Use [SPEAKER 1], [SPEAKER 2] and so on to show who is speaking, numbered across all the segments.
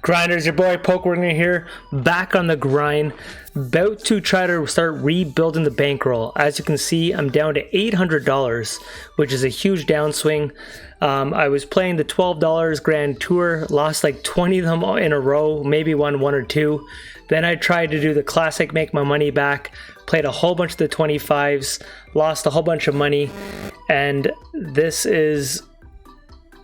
[SPEAKER 1] Grinders, your boy POKERSTARS here, back on the grind, about to try to start rebuilding the bankroll. As you can see, I'm down to $800, which is a huge downswing. I was playing the $12 Grand Tour, lost like 20 of them in a row, maybe won one or two. Then I tried to do the classic make my money back, played a whole bunch of the 25s, lost a whole bunch of money, and this is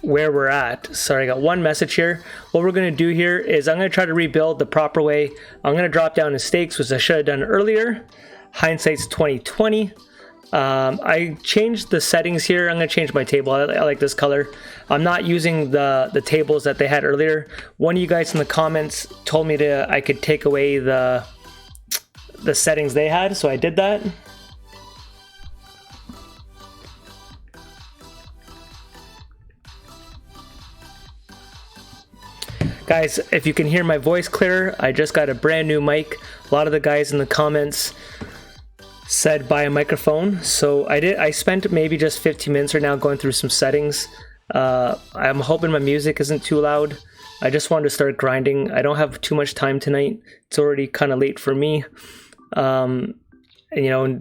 [SPEAKER 1] where we're at. Sorry, I got one message here. What we're going to do here is I'm going to try to rebuild the proper way. I'm going to drop down in stakes, which I should have done earlier. Hindsight's 2020. I changed the settings here. I'm going to change my table. I like this color. I'm not using the tables that they had earlier. One of you guys in the comments told me I could take away the settings they had, so I did that. Guys, if you can hear my voice clear, I just got a brand new mic. A lot of the guys in the comments said buy a microphone, so I spent maybe just 15 minutes right now going through some settings. I'm hoping my music isn't too loud. I just wanted to start grinding. I don't have too much time tonight. It's already kind of late for me. And you know,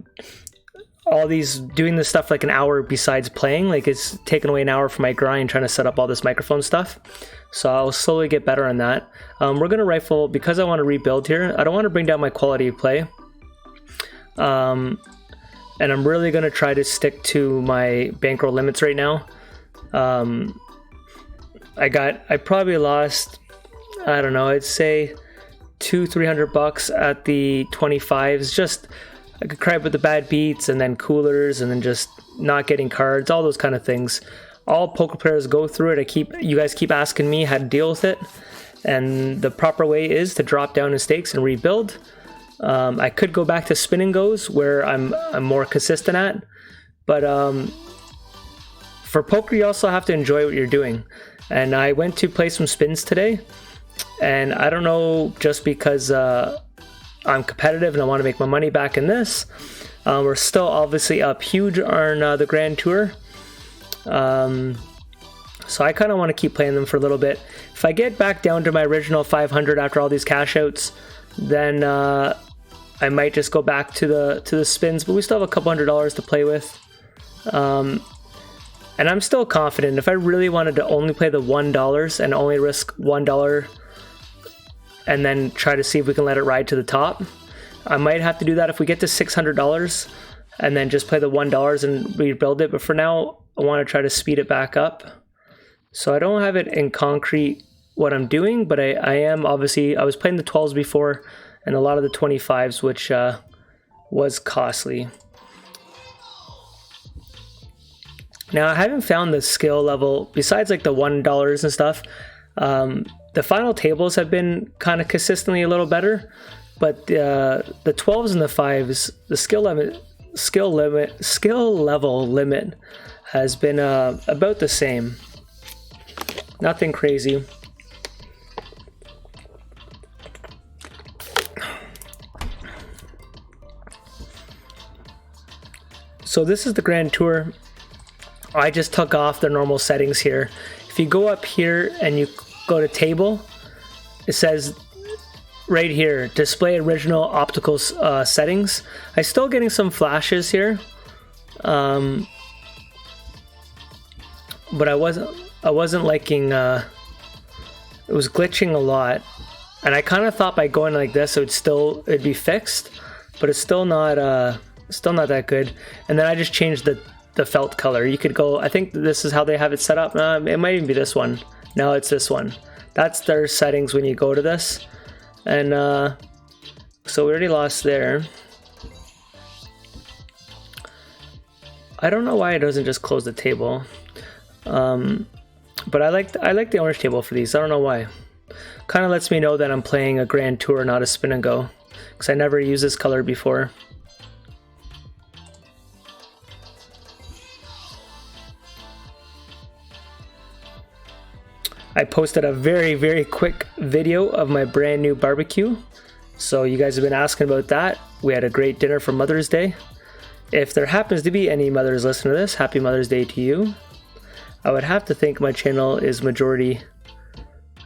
[SPEAKER 1] all these doing this stuff like an hour besides playing, like it's taken away an hour from my grind trying to set up all this microphone stuff. So I'll slowly get better on that. We're gonna rifle because I want to rebuild here. I don't want to bring down my quality of play. And I'm really gonna try to stick to my bankroll limits right now. I probably lost, I don't know, I'd say $200-300 at the 25s. Just I could cry with the bad beats and then coolers and then just not getting cards, all those kind of things. All poker players go through it. You guys keep asking me how to deal with it, and the proper way is to drop down in stakes and rebuild. I could go back to spin and goes where I'm more consistent at, but for poker you also have to enjoy what you're doing. And I went to play some spins today, and I don't know, just because I'm competitive and I want to make my money back in this. We're still obviously up huge on the Grand Tour. So I kind of want to keep playing them for a little bit. If I get back down to my original 500 after all these cash outs, then I might just go back to the spins, but we still have a couple $100s to play with. And I'm still confident. If I really wanted to only play the $1 and only risk $1 and then try to see if we can let it ride to the top, I might have to do that if we get to $600 and then just play the $1 and rebuild it. But for now, I want to try to speed it back up. So I don't have it in concrete what I'm doing, but I am obviously, I was playing the 12s before and a lot of the 25s, which was costly. Now I haven't found the skill level, besides like the $1 and stuff. The final tables have been kind of consistently a little better, but the 12s and the 5s, the skill level limit has been about the same. Nothing crazy. So this is the Grand Tour. I just took off the normal settings here. If you go up here and you go to table, it says right here, display original optical settings. I'm still getting some flashes here. But I wasn't liking, it was glitching a lot, and I kind of thought by going like this it'd be fixed, but it's still not that good. And then I just changed the felt color. You could go, I think this is how they have it set up. It might even be this one. No, it's this one. That's their settings when you go to this. And so we already lost there. I don't know why it doesn't just close the table. But I like the orange table for these. I don't know why. Kind of lets me know that I'm playing a Grand Tour, not a spin and go, because I never used this color before. I posted a very quick video of my brand new barbecue, so you guys have been asking about that. We had a great dinner for Mother's Day. If there happens to be any mothers listening to this, happy Mother's Day to you. I would have to think my channel is majority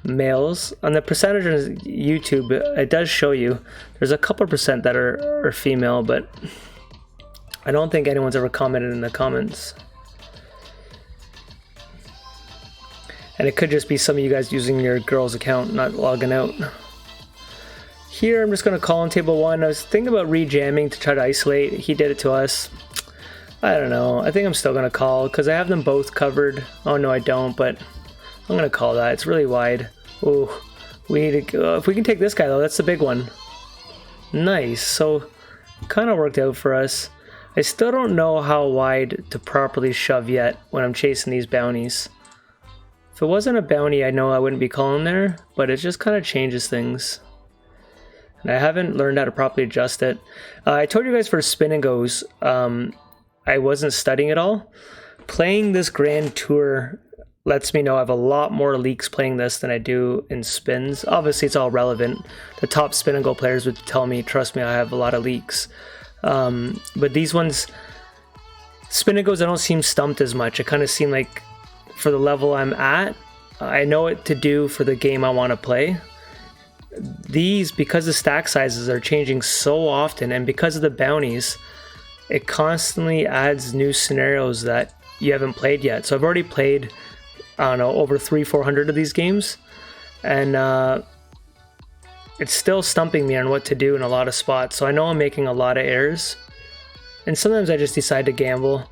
[SPEAKER 1] males. On the percentage on YouTube, it does show you there's a couple percent that are female, but I don't think anyone's ever commented in the comments. And it could just be some of you guys using your girl's account, not logging out. Here, I'm just going to call on table 1. I was thinking about rejamming to try to isolate. He did it to us. I don't know. I think I'm still going to call because I have them both covered. Oh, no, I don't, but I'm going to call that. It's really wide. Ooh, we need to go. If we can take this guy, though, that's the big one. Nice. So, kind of worked out for us. I still don't know how wide to properly shove yet when I'm chasing these bounties. If it wasn't a bounty, I know I wouldn't be calling there, but it just kind of changes things. And I haven't learned how to properly adjust it. I told you guys for spin and goes, I wasn't studying at all. Playing this Grand Tour lets me know I have a lot more leaks playing this than I do in spins. Obviously, it's all relevant. The top spin and go players would tell me, trust me, I have a lot of leaks. But these ones, spin and goes, I don't seem stumped as much. It kind of seem like for the level I'm at, I know what to do for the game I want to play. These, because the stack sizes are changing so often, and because of the bounties, it constantly adds new scenarios that you haven't played yet. So I've already played, I don't know, over 300-400 of these games, and it's still stumping me on what to do in a lot of spots. So I know I'm making a lot of errors, and sometimes I just decide to gamble,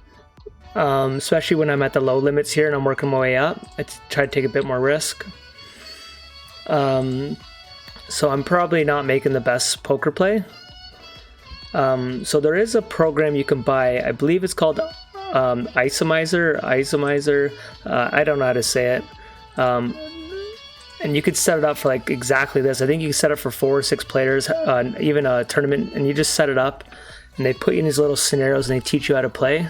[SPEAKER 1] especially when I'm at the low limits here and I'm working my way up. I try to take a bit more risk. So I'm probably not making the best poker play. So there is a program you can buy. I believe it's called Isomizer. I don't know how to say it. And you could set it up for like exactly this. I think you can set it for 4 or 6 players, even a tournament, and you just set it up and they put you in these little scenarios and they teach you how to play.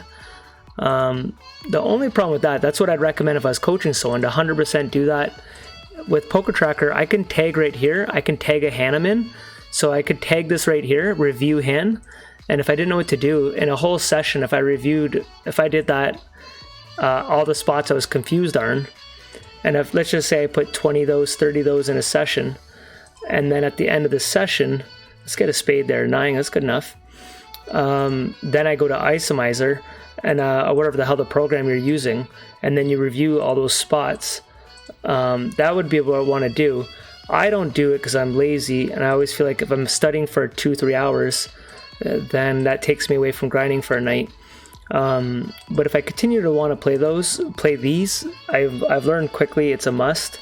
[SPEAKER 1] The only problem with that's what I'd recommend if I was coaching someone, to 100% do that. With Poker Tracker, I can tag right here. I can tag a hand I'm in. So I could tag this right here, review hand. And if I didn't know what to do, in a whole session, if I did that, all the spots I was confused on, and if, let's just say I put 20 of those, 30 of those in a session, and then at the end of the session, let's get a spade there, 9, that's good enough. Then I go to Isomizer, and whatever the hell the program you're using, and then you review all those spots. That would be what I want to do. I don't do it because I'm lazy, and I always feel like if I'm studying for 2-3 hours, then that takes me away from grinding for a night. But if I continue to want to play these, I've learned quickly it's a must.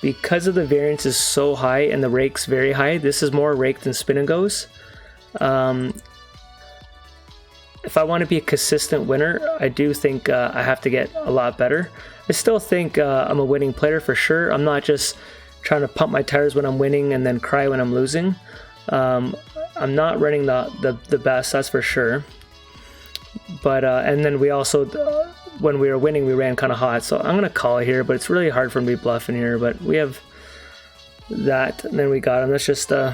[SPEAKER 1] Because of the variance is so high and the rake's very high, this is more rake than spin and goes. If I want to be a consistent winner, I do think I have to get a lot better. I still think I'm a winning player for sure. I'm not just trying to pump my tires when I'm winning and then cry when I'm losing. I'm not running the best, that's for sure. But and then we also, when we were winning, we ran kind of hot. So I'm gonna call here, but it's really hard for me to be bluffing here. But we have that, and then we got him. That's just so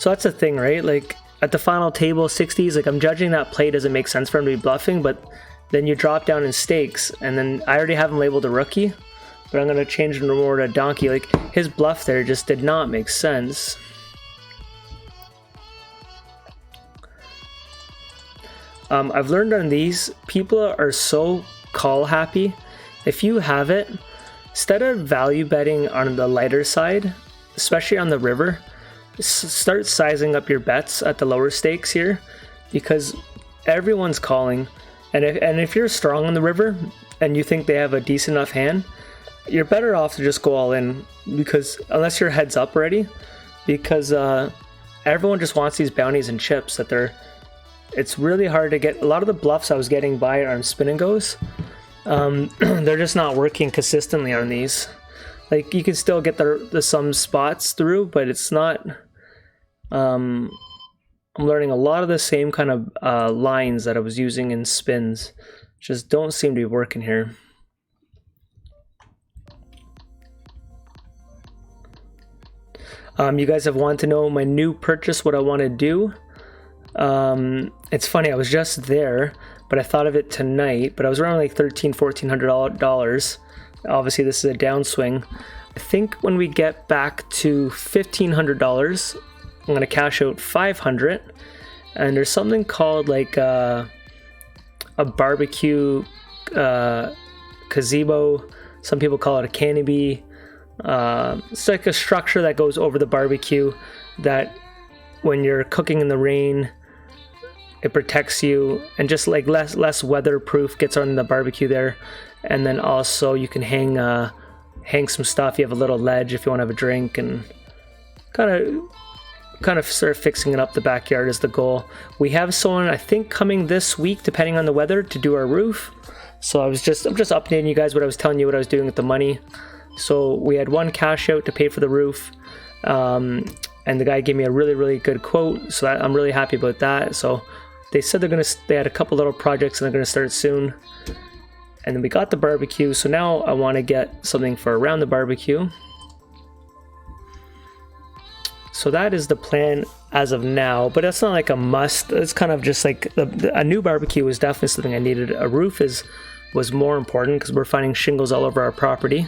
[SPEAKER 1] that's the thing, right? Like at the final table 60s, like I'm judging that play doesn't make sense for him to be bluffing, but then you drop down in stakes, and then I already have him labeled a rookie, but I'm gonna change him more to donkey. Like his bluff there just did not make sense. I've learned on these, people are so call happy. If you have it, instead of value betting on the lighter side, especially on the river, start sizing up your bets at the lower stakes here, because everyone's calling. And if you're strong on the river and you think they have a decent enough hand, you're better off to just go all in, because unless you're heads up already, because everyone just wants these bounties and chips that it's really hard to get. A lot of the bluffs I was getting by on spin and goes, they're just not working consistently on these. Like you can still get the some spots through, but it's not. I'm learning a lot of the same kind of lines that I was using in spins, just don't seem to be working here. You guys have wanted to know my new purchase, what I want to do. It's funny, I was just there, but I thought of it tonight, but I was around like $1,300–1,400. Obviously this is a downswing, I think when we get back to $1,500, I'm going to cash out 500. And there's something called like a barbecue gazebo. Some people call it a canopy. It's like a structure that goes over the barbecue that when you're cooking in the rain, it protects you, and just like less weatherproof gets on the barbecue there. And then also you can hang some stuff. You have a little ledge if you want to have a drink, and kind of start fixing it up. The backyard is the goal. We have someone, I think, coming this week, depending on the weather, to do our roof. So I'm just updating you guys what I was telling you, what I was doing with the money. So we had one cash out to pay for the roof, and the guy gave me a really good quote. So I'm really happy about that. So they said they had a couple little projects and they're gonna start soon. And then we got the barbecue. So now I want to get something for around the barbecue. So that is the plan as of now, but that's not like a must. It's kind of just like a new barbecue was definitely something I needed. A roof was more important because we're finding shingles all over our property,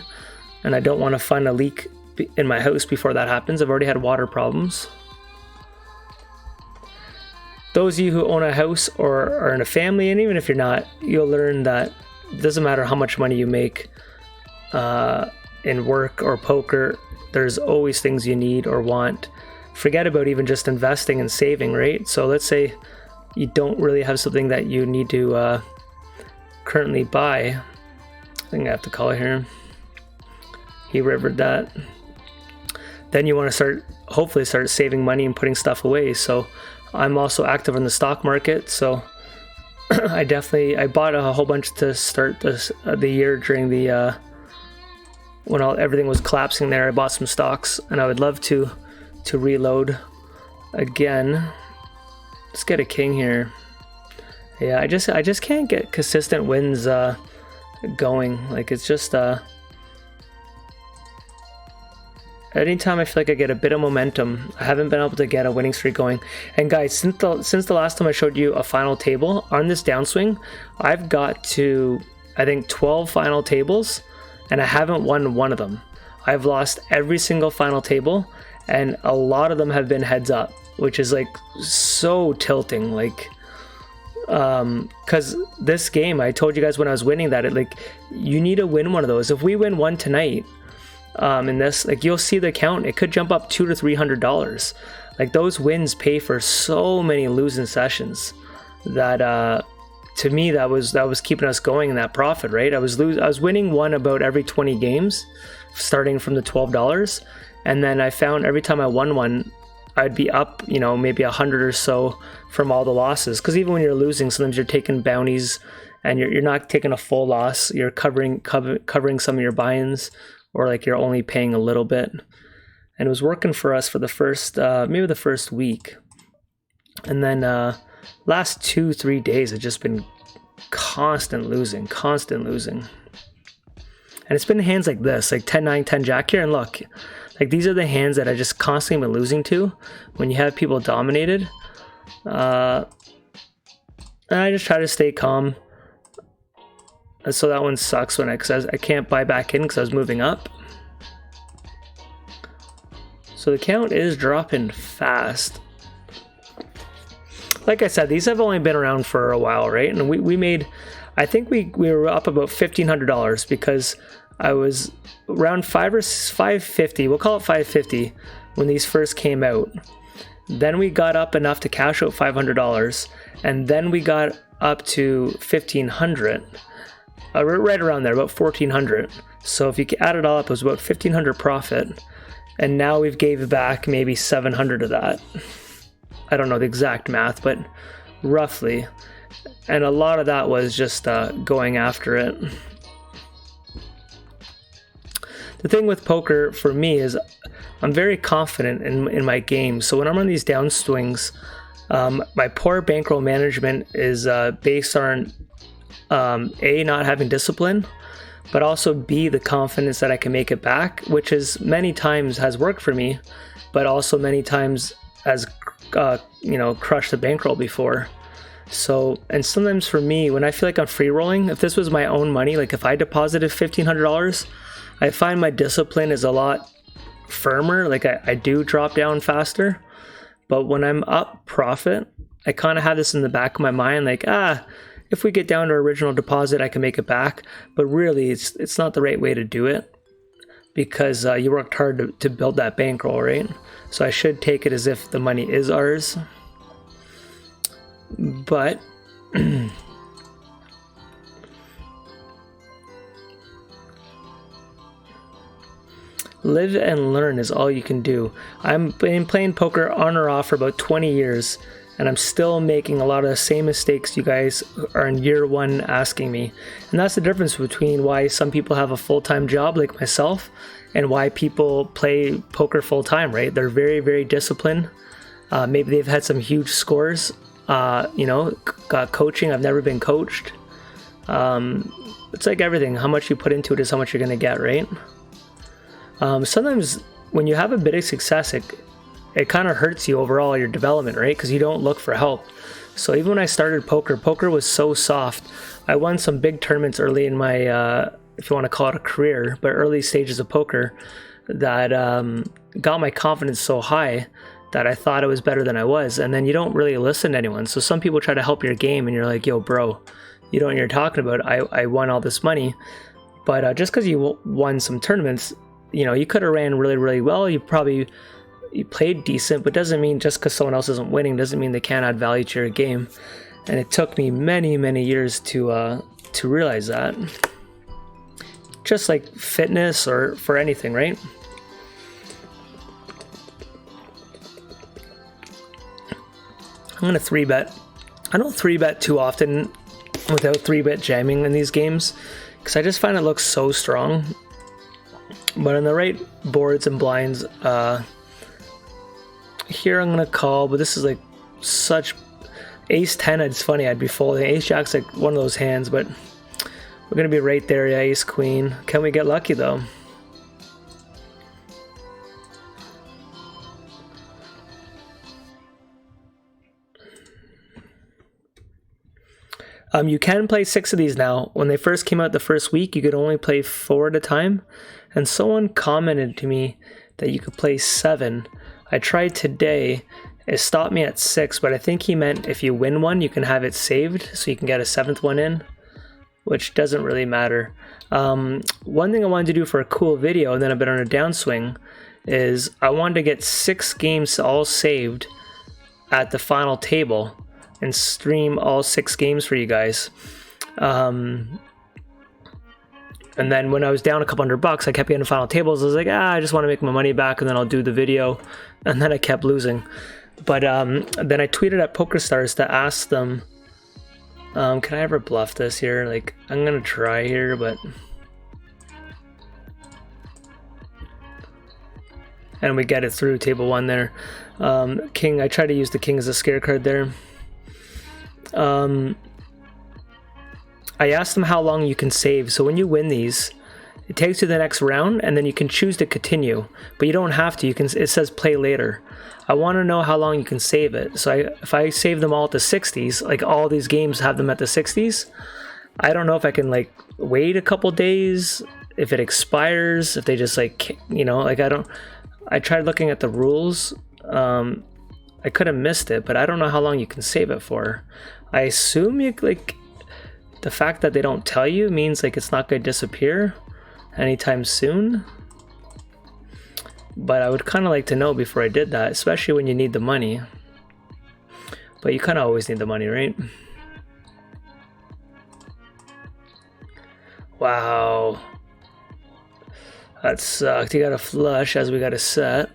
[SPEAKER 1] and I don't want to find a leak in my house before that happens. I've already had water problems. Those of you who own a house or are in a family, and even if you're not, you'll learn that it doesn't matter how much money you make in work or poker, there's always things you need or want. Forget about even just investing and saving, right? So let's say you don't really have something that you need to currently buy. I think I have to call it here. He rivered that. Then you want to hopefully start saving money and putting stuff away. So I'm also active in the stock market. So I bought a whole bunch to start the year during the when everything was collapsing there. I bought some stocks, and I would love to reload again. Let's get a king here. Yeah, I just can't get consistent wins going. Like, it's just anytime I feel like I get a bit of momentum, I haven't been able to get a winning streak going. And guys, since the last time I showed you a final table on this downswing, I've got to, I think, 12 final tables, and I haven't won one of them. I've lost every single final table, and a lot of them have been heads up, which is like so tilting. Like, because this game, I told you guys when I was winning that you need to win one of those. If we win one tonight, in this, like, you'll see the count, it could jump up $200 to $300. Like, those wins pay for so many losing sessions that to me that was keeping us going in that profit, right? I was winning one about every 20 games starting from the $12, and then I found every time I won one, I'd be up, maybe 100 or so from all the losses. Because even when you're losing, sometimes you're taking bounties and you're not taking a full loss, you're covering some of your buy-ins, or like you're only paying a little bit. And it was working for us for the first maybe the first week, and then last 2-3 days it's just been constant losing. And it's been hands like this, like 10-9, 10 jack here, and look, like, these are the hands that I just constantly been losing to when you have people dominated. And I just try to stay calm. And so that one sucks because I can't buy back in because I was moving up. So the count is dropping fast. Like I said, these have only been around for a while, right? And we made, I think we were up about $1,500 because I was around $550. We'll call it $550 when these first came out. Then we got up enough to cash out $500, and then we got up to $1,500. Right around there, about $1,400. So if you add it all up, it was about $1,500 profit, and now we've gave back maybe $700 of that. I don't know the exact math, but roughly. And a lot of that was just going after it. The thing with poker for me is I'm very confident in my game. So when I'm on these downswings, my poor bankroll management is based on A, not having discipline, but also B, the confidence that I can make it back, which is many times has worked for me, but also many times has crushed the bankroll before. So, and sometimes for me, when I feel like I'm free rolling, if this was my own money, like if I deposited $1,500, I find my discipline is a lot firmer. Like I do drop down faster, but when I'm up profit, I kind of have this in the back of my mind, like, if we get down to original deposit, I can make it back. But really, it's not the right way to do it, because you worked hard to build that bankroll, right? So I should take it as if the money is ours. But live and learn is all you can do. I've been playing poker on or off for about 20 years, and I'm still making a lot of the same mistakes you guys are in year one asking me. And that's the difference between why some people have a full-time job like myself and why people play poker full-time, right? They're very, very disciplined. Maybe they've had some huge scores, got coaching. I've never been coached. It's like everything. How much you put into it is how much you're gonna get, right? Sometimes when you have a bit of success, it kind of hurts you overall, your development, right? Because you don't look for help. So even when I started poker was so soft. I won some big tournaments early in my, if you want to call it a career, but early stages of poker that got my confidence so high that I thought I was better than I was. And then you don't really listen to anyone. So some people try to help your game and you're like, yo, bro, you know what you're talking about. I won all this money. But just because you won some tournaments, you could have ran really, really well. You played decent, but doesn't mean just because someone else isn't winning doesn't mean they can't add value to your game. And it took me many, many years to realize that. Just like fitness or for anything, right? I'm gonna 3-bet. I don't 3-bet too often without 3-bet jamming in these games, because I just find it looks so strong. But on the right boards and blinds, here I'm gonna call, but this is like such ace 10. It's funny, I'd be folding. Ace jack's like one of those hands, but we're gonna be right there. Yeah, ace queen. Can we get lucky though? You can play 6 of these now. When they first came out the first week, you could only play 4 at a time. And someone commented to me that you could play 7. I tried today. It stopped me at 6, but I think he meant if you win one, you can have it saved so you can get a 7th one in, which doesn't really matter. One thing I wanted to do for a cool video, and then I've been on a downswing, is I wanted to get 6 games all saved at the final table and stream all 6 games for you guys. And then when I was down a couple $100, I kept getting final tables. I was like, I just want to make my money back and then I'll do the video. And then I kept losing. But then I tweeted at POKERSTARS to ask them, can I ever bluff this here? Like, I'm gonna try here, but... And we get it through table 1 there. King, I tried to use the king as a scare card there. I asked them how long you can save. So when you win these, it takes you to the next round and then you can choose to continue, but you don't have to. It says play later. I want to know how long you can save it. So if I save them all at the 60s, like all these games have them at the 60s, I don't know if I can like wait a couple days, if it expires, if they just like, I tried looking at the rules. I could have missed it, but I don't know how long you can save it for. I assume the fact that they don't tell you means like it's not going to disappear anytime soon. But I would kind of like to know before I did that, especially when you need the money. But you kind of always need the money, right? Wow. That sucked. You got a flush as we got a set.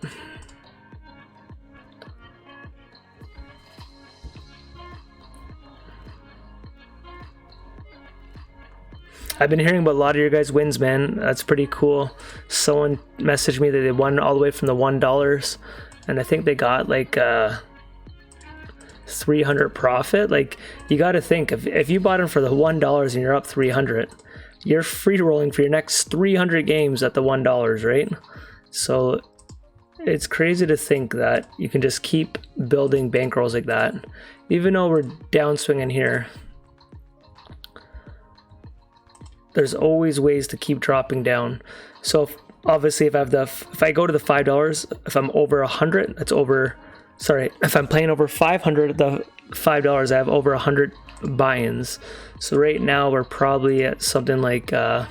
[SPEAKER 1] I've been hearing about a lot of your guys' wins, man. That's pretty cool. Someone messaged me that they won all the way from the $1, and I think they got like 300 profit. Like, you got to think, if you bought them for the $1 and you're up 300, you're free rolling for your next 300 games at the $1, right? So it's crazy to think that you can just keep building bankrolls like that, even though we're downswinging here. there's always ways to keep dropping down. So obviously if I go to the $5, if I'm over 100, that's over, sorry, if I'm playing over 500, the $5, I have over 100 buy-ins. So right now we're probably at something like, I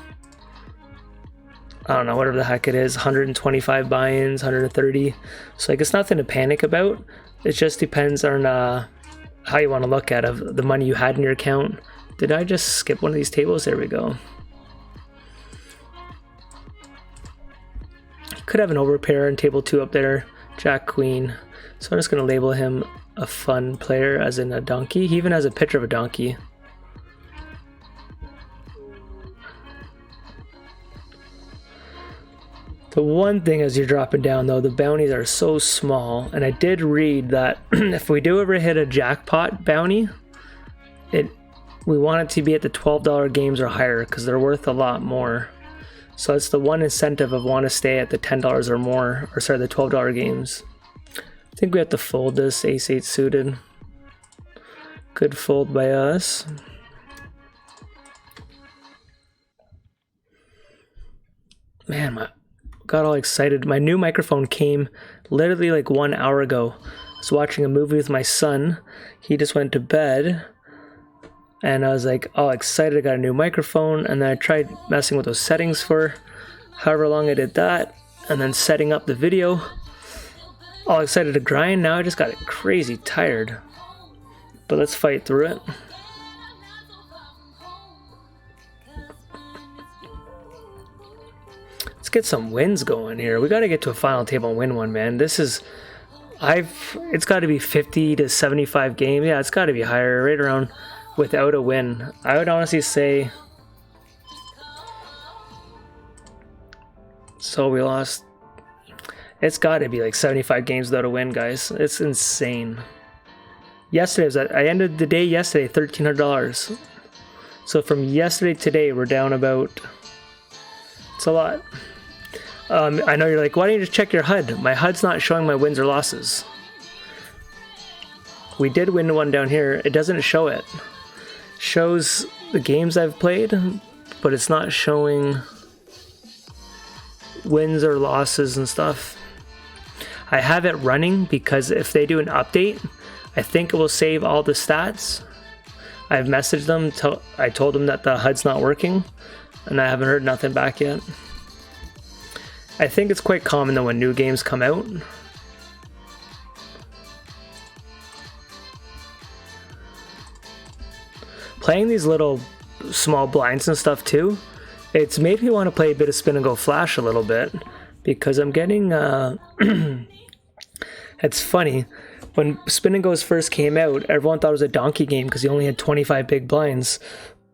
[SPEAKER 1] don't know, whatever the heck it is, 125 buy-ins, 130. So like, it's nothing to panic about. It just depends on how you want to look at it, the money you had in your account. Did I just skip one of these tables? There we go. Could have an overpair in table 2 up there, Jack Queen. So I'm just going to label him a fun player, as in a donkey. He even has a picture of a donkey. The one thing as you're dropping down though, the bounties are so small, and I did read that if we do ever hit a jackpot bounty, we want it to be at the $12 games or higher, because they're worth a lot more. So it's the one incentive of want to stay at the $10 or more, or sorry, the $12 games. I think we have to fold this ace-8 suited. Good fold by us. Man, got all excited. My new microphone came literally like 1 hour ago. I was watching a movie with my son. He just went to bed. And I was like, all excited, I got a new microphone. And then I tried messing with those settings for however long I did that. And then setting up the video. All excited to grind. Now I just got crazy tired. But let's fight through it. Let's get some wins going here. We got to get to a final table and win one, man. This is... it's got to be 50 to 75 games. Yeah, it's got to be higher, right around... without a win. I would honestly say, so we lost, it's got to be like 75 games without a win, guys. It's insane. Yesterday, I ended the day yesterday $1,300. So from yesterday to today, we're down about, it's a lot. I know you're like, why don't you just check your HUD? My HUD's not showing my wins or losses. We did win one down here. It doesn't show it. Shows the games I've played, but it's not showing wins or losses and stuff. I have it running because if they do an update, I think it will save all the stats. I've messaged them, I told them that the HUD's not working, and I haven't heard nothing back yet. I think it's quite common though when new games come out. Playing these little small blinds and stuff too, it's made me want to play a bit of Spin and Go Flash a little bit, because I'm getting, it's funny, when Spin and Go's first came out, everyone thought it was a donkey game because you only had 25 big blinds.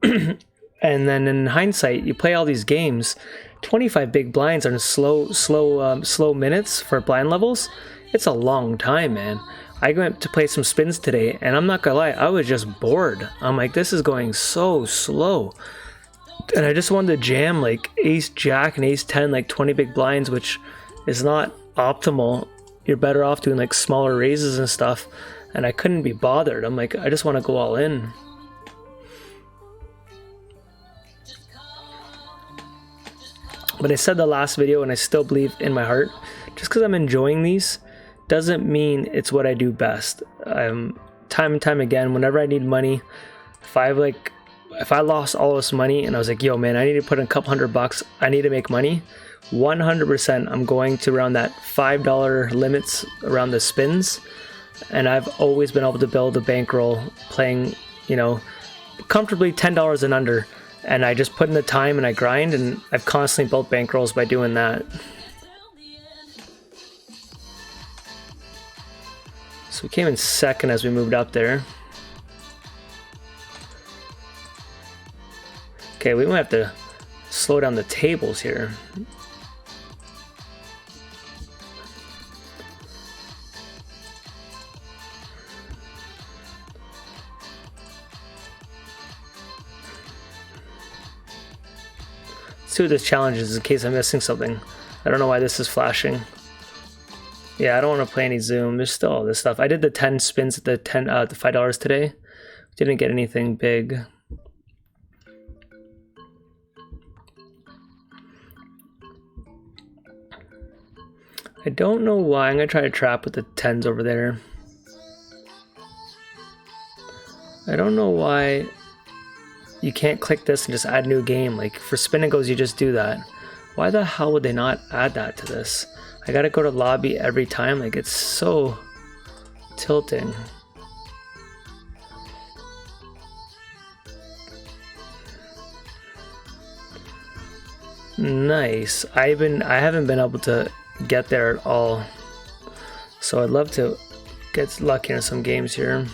[SPEAKER 1] And then in hindsight, you play all these games, 25 big blinds on slow minutes for blind levels. It's a long time, man. I went to play some spins today, and I'm not gonna lie, I was just bored. I'm like, this is going so slow. And I just wanted to jam like ace jack and ace 10, like 20 big blinds, which is not optimal. You're better off doing like smaller raises and stuff. And I couldn't be bothered. I'm like, I just want to go all in. But I said the last video, and I still believe in my heart, just because I'm enjoying these doesn't mean it's what I do best. Time and time again, whenever I need money, if I lost all this money and I was like, yo man, I need to put in a couple $100, I need to make money, 100% I'm going to around that $5 limits around the spins. And I've always been able to build a bankroll playing, you know, comfortably $10 and under. And I just put in the time and I grind, and I've constantly built bankrolls by doing that. So we came in second as we moved up there. Okay, we might have to slow down the tables here. Let's see what this challenge is in case I'm missing something. I don't know why this is flashing. Yeah, I don't want to play any zoom. There's still all this stuff. I did the 10 spins at the $5 today. Didn't get anything big. I don't know why. I'm gonna try to trap with the 10s over there. I don't know why you can't click this and just add new game. Like for spin and goes, you just do that. Why the hell would they not add that to this? I gotta go to lobby every time. Like it's so tilting. Nice. I haven't been able to get there at all. So I'd love to get lucky in some games here.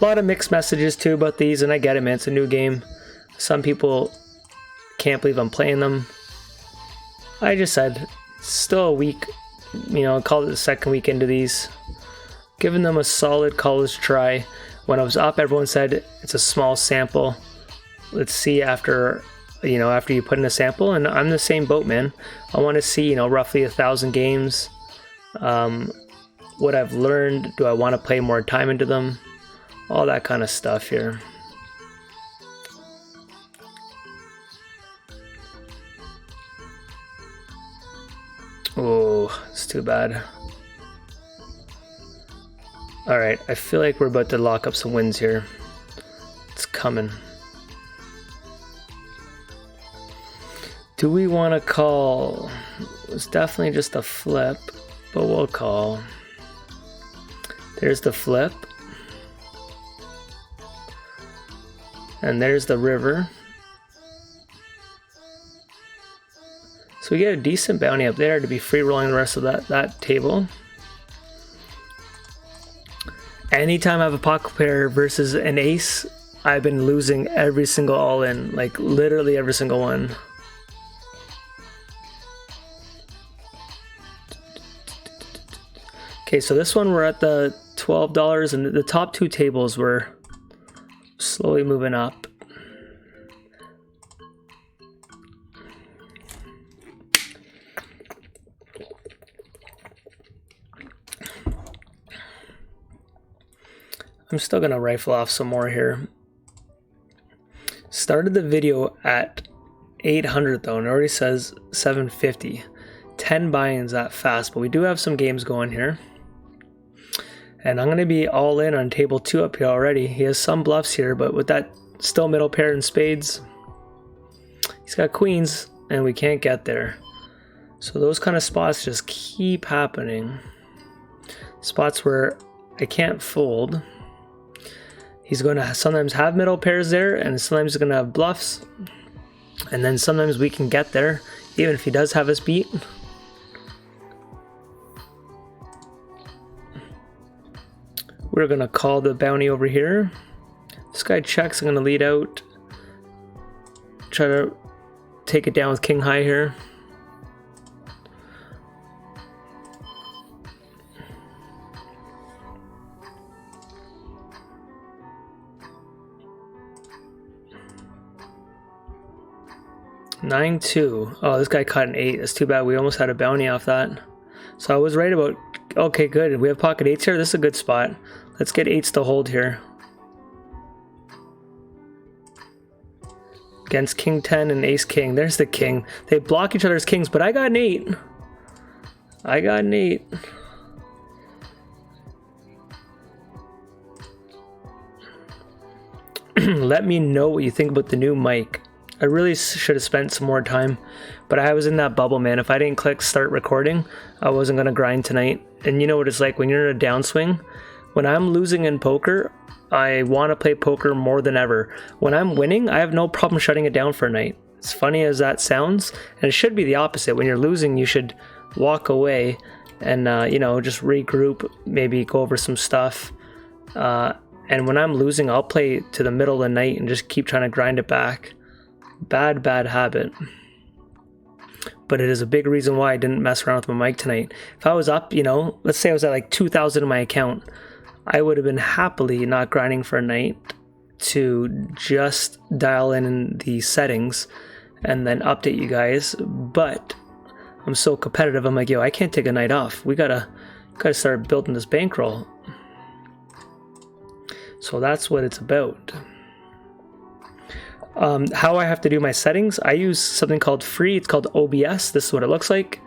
[SPEAKER 1] A lot of mixed messages too about these, and I get it, man. It's a new game. Some people can't believe I'm playing them. I just said, still a week, you know, call it the second week into these. Giving them a solid college try. When I was up, everyone said it's a small sample. Let's see after, you know, after you put in a sample, and I'm the same boat, man. I want to see, you know, roughly 1,000 games. What I've learned, do I want to play more time into them? All that kind of stuff here. Oh, it's too bad. Alright, I feel like we're about to lock up some wins here. It's coming. Do we want to call? It's definitely just a flip, but we'll call. There's the flip. And there's the river. So we get a decent bounty up there to be free rolling the rest of that table. Anytime I have a pocket pair versus an ace, I've been losing every single all-in, like literally every single one. Okay, so this one we're at the $12, and the top two tables were slowly moving up. I'm still gonna rifle off some more here. Started the video at 800 though, and it already says 750. 10 buy-ins that fast, but we do have some games going here. And I'm gonna be all in on table 2 up here already. He has some bluffs here, but with that still middle pair and spades, he's got queens, and we can't get there. So those kind of spots just keep happening. Spots where I can't fold. He's going to sometimes have middle pairs there, and sometimes he's going to have bluffs. And then sometimes we can get there, even if he does have us beat. We're going to call the bounty over here. This guy checks. I'm going to lead out. Try to take it down with king high here. $9-2. Oh, this guy caught an 8. That's too bad. We almost had a bounty off that. So I was right about... Okay, good. We have pocket 8s here. This is a good spot. Let's get 8s to hold here. Against king 10 and ace king. There's the king. They block each other's kings, but I got an 8. I got an 8. Let me know what you think about the new mic. I really should have spent some more time, but I was in that bubble, man. If I didn't click start recording, I wasn't going to grind tonight. And you know what it's like when you're in a downswing? When I'm losing in poker, I want to play poker more than ever. When I'm winning, I have no problem shutting it down for a night. As funny as that sounds, and it should be the opposite. When you're losing, you should walk away and, you know, just regroup, maybe go over some stuff. And when I'm losing, I'll play to the middle of the night and just keep trying to grind it back. Bad habit. But it is a big reason why I didn't mess around with my mic tonight. If I was up, you know, let's say I was at like 2,000 in my account, I would have been happily not grinding for a night to just dial in the settings and then update you guys. But I'm so competitive, I'm like, yo, I can't take a night off. We gotta start building this bankroll. So that's what it's about. How I have to do my settings, I use something called free. It's called OBS. This is what it looks like.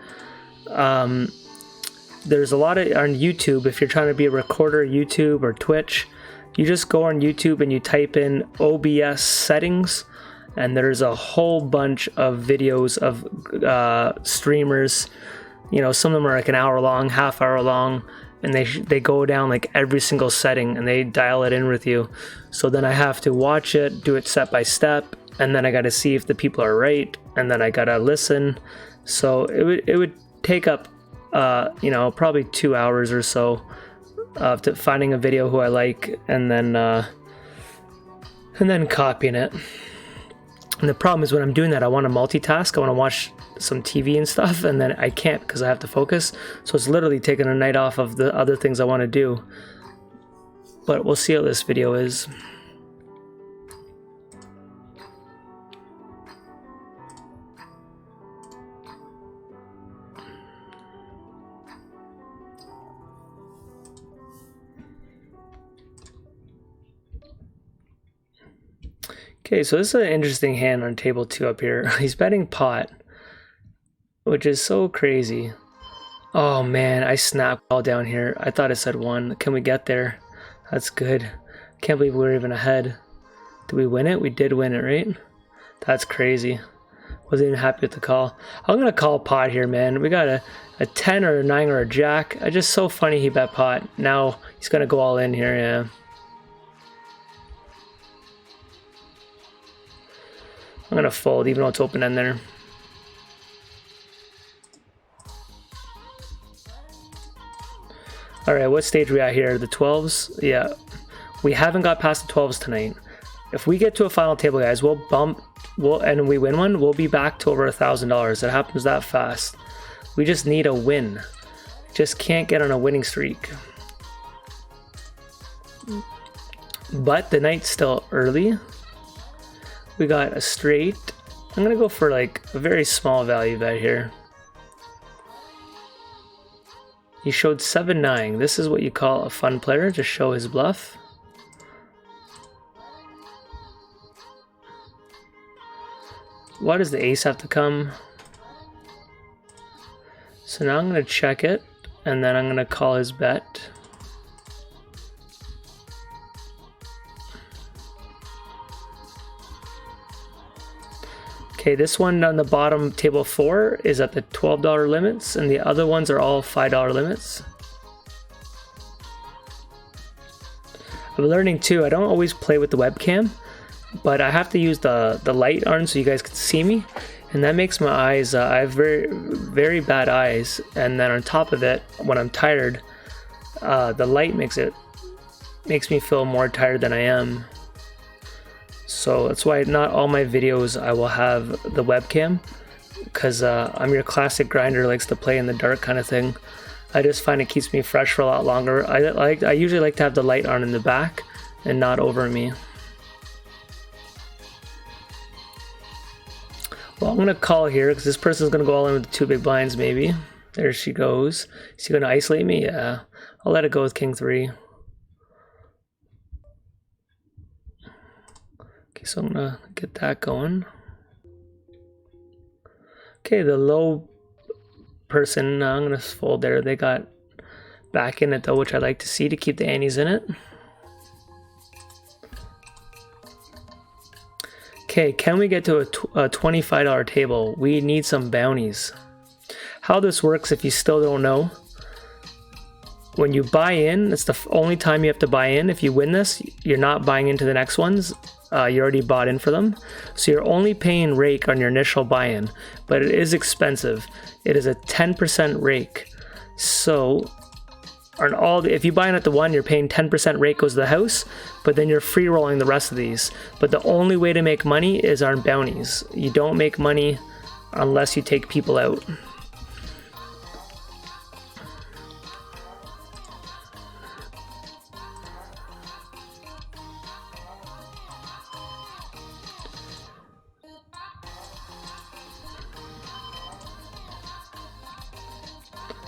[SPEAKER 1] There's a lot of on YouTube. If you're trying to be a recorder, YouTube or Twitch, you just go on YouTube and you type in OBS settings, and there's a whole bunch of videos of streamers. You know, some of them are like an hour long, half hour long, and they go down like every single setting and they dial it in with you. So then I have to watch it, do it step by step, and then I got to see if the people are right, and then I got to listen. So it would take up you know, probably 2 hours or so to finding a video who I like, and then copying it. And the problem is when I'm doing that, I want to multitask. I want to watch some TV and stuff, and then I can't because I have to focus. So it's literally taking a night off of the other things I want to do. But we'll see how this video is. Okay, so this is an interesting hand on table 2 up here. He's betting pot, which is so crazy. Oh man, I snapped all down here. I thought it said 1. Can we get there? That's good. Can't believe we're even ahead. Did we win it? We did win it, right? That's crazy. Wasn't even happy with the call. I'm gonna call pot here, man. We got a 10 or a 9 or a jack. It's just so funny he bet pot. Now he's gonna go all in here, yeah. I'm gonna fold even though it's open end there. Alright, what stage are we at here? The 12s? Yeah. We haven't got past the 12s tonight. If we get to a final table, guys, we'll bump, and we win one, we'll be back to over $1,000. It happens that fast. We just need a win. Just can't get on a winning streak. But the night's still early. We got a straight. I'm gonna go for like a very small value bet here. He showed 7-9. This is what you call a fun player, to show his bluff. Why does the ace have to come? So now I'm gonna check it, and then I'm gonna call his bet. Okay, this one on the bottom, table 4, is at the $12 limits, and the other ones are all $5 limits. I'm learning too, I don't always play with the webcam, but I have to use the light on so you guys can see me, and that makes my eyes, I have very bad eyes, and then on top of it, when I'm tired, the light makes me feel more tired than I am. So that's why not all my videos I will have the webcam, because I'm your classic grinder who likes to play in the dark kind of thing. I just find it keeps me fresh for a lot longer. I usually like to have the light on in the back and not over me. Well, I'm gonna call here because this person's gonna go all in with the 2 big blinds maybe. There she goes. Is he gonna isolate me? Yeah. I'll let it go with king 3. Okay, so I'm gonna get that going. Okay, the low person, I'm gonna fold there. They got back in it though, which I like to see to keep the antes in it. Okay, can we get to a $25 table? We need some bounties. How this works, if you still don't know, when you buy in, it's the only time you have to buy in. If you win this, you're not buying into the next ones. You already bought in for them. So you're only paying rake on your initial buy-in, but it is expensive. It is a 10% rake. So on if you buy in at the 1, you're paying 10% rake goes to the house, but then you're free rolling the rest of these. But the only way to make money is on bounties. You don't make money unless you take people out.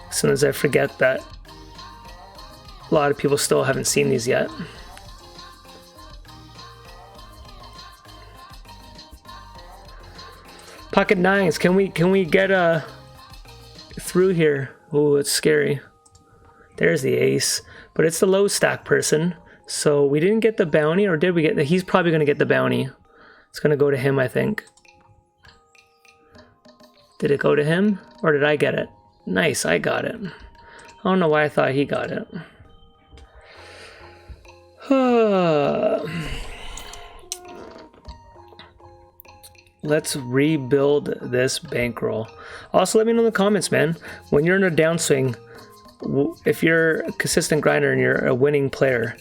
[SPEAKER 1] As soon as I forget that a lot of people still haven't seen these yet. Pocket nines. Can we get through here? Oh, it's scary. There's the ace, but it's the low stack person. So we didn't get the bounty, or did we get the? He's probably gonna get the bounty. It's gonna go to him, I think. Did it go to him, or did I get it? Nice, I got it. I don't know why I thought he got it. Let's rebuild this bankroll. Also, let me know in the comments, man. When you're in a downswing, if you're a consistent grinder and you're a winning player,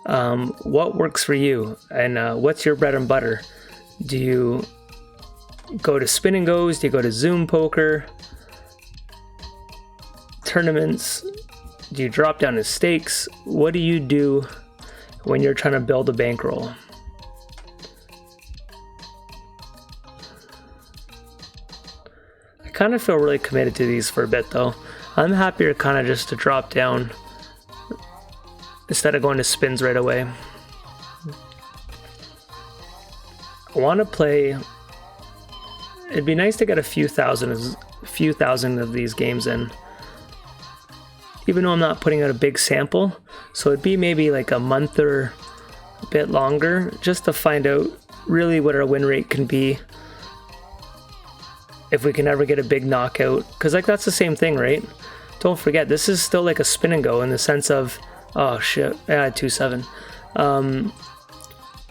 [SPEAKER 1] what works for you? And what's your bread and butter? Do you go to spin and goes? Do you go to Zoom poker? Tournaments? Do you drop down to stakes? What do you do when you're trying to build a bankroll? I kind of feel really committed to these for a bit though. I'm happier kind of just to drop down instead of going to spins right away. I want to play. It'd be nice to get a few thousand of these games in, even though I'm not putting out a big sample. So it'd be maybe like a month or a bit longer just to find out really what our win rate can be, if we can ever get a big knockout. Because like that's the same thing, right? Don't forget, this is still like a spin and go in the sense of, oh shit, I had 2-7.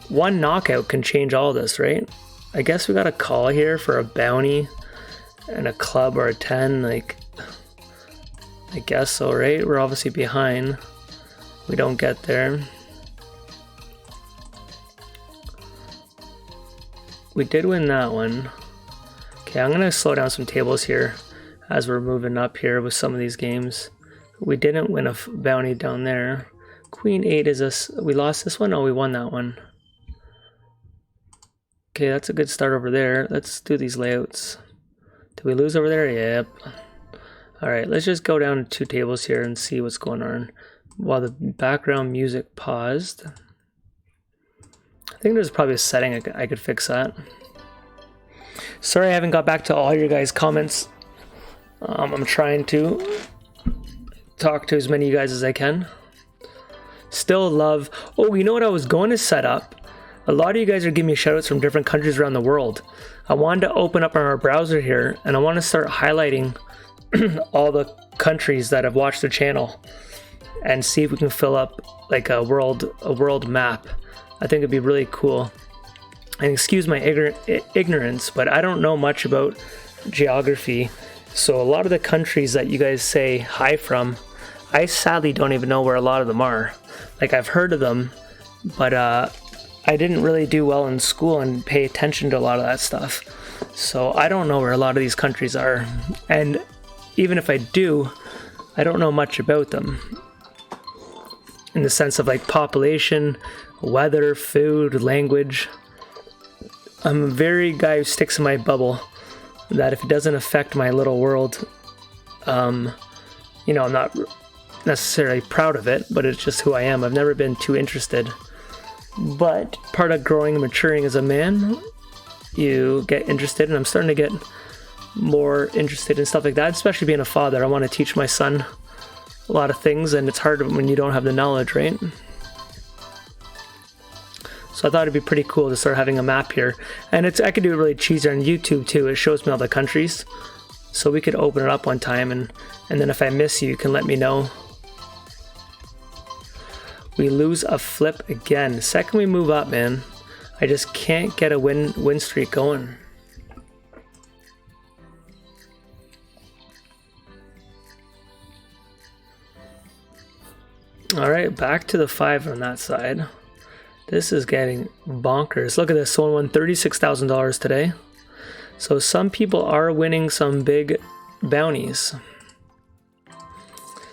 [SPEAKER 1] One knockout can change all this, right? I guess we got a call here for a bounty and a club or a 10. Like, I guess so, right? We're obviously behind. We don't get there. We did win that one. Okay, I'm gonna slow down some tables here as we're moving up here with some of these games. We didn't win a bounty down there. Queen 8 is us. We lost this one? Oh, we won that one. Okay, that's a good start over there. Let's do these layouts. Did we lose over there? Yep. Alright, let's just go down 2 tables here and see what's going on while the background music paused. I think there's probably a setting I could fix that. Sorry I haven't got back to all your guys' comments. I'm trying to talk to as many of you guys as I can. Still love... Oh, you know what I was going to set up? A lot of you guys are giving me shoutouts from different countries around the world. I wanted to open up our browser here, and I want to start highlighting all the countries that have watched the channel and see if we can fill up like a world map. I think it'd be really cool. And excuse my ignorance, but I don't know much about geography. So a lot of the countries that you guys say hi from, I sadly don't even know where a lot of them are. Like, I've heard of them, but I didn't really do well in school and pay attention to a lot of that stuff. So I don't know where a lot of these countries are. And even if I do, I don't know much about them. In the sense of like population, weather, food, language. I'm a very guy who sticks in my bubble, that if it doesn't affect my little world, you know, I'm not necessarily proud of it, but it's just who I am. I've never been too interested. But part of growing and maturing as a man, you get interested, and I'm starting to get more interested in stuff like that, especially being a father. I want to teach my son a lot of things, and it's hard when you don't have the knowledge, right? So I thought it'd be pretty cool to start having a map here. And I could do it really cheesy on YouTube too. It shows me all the countries. So we could open it up one time, and then if I miss you, you can let me know. We lose a flip again. The second we move up, man, I just can't get a win streak going. Alright, back to the 5 on that side. This is getting bonkers. Look at this, someone won $36,000 today. So some people are winning some big bounties.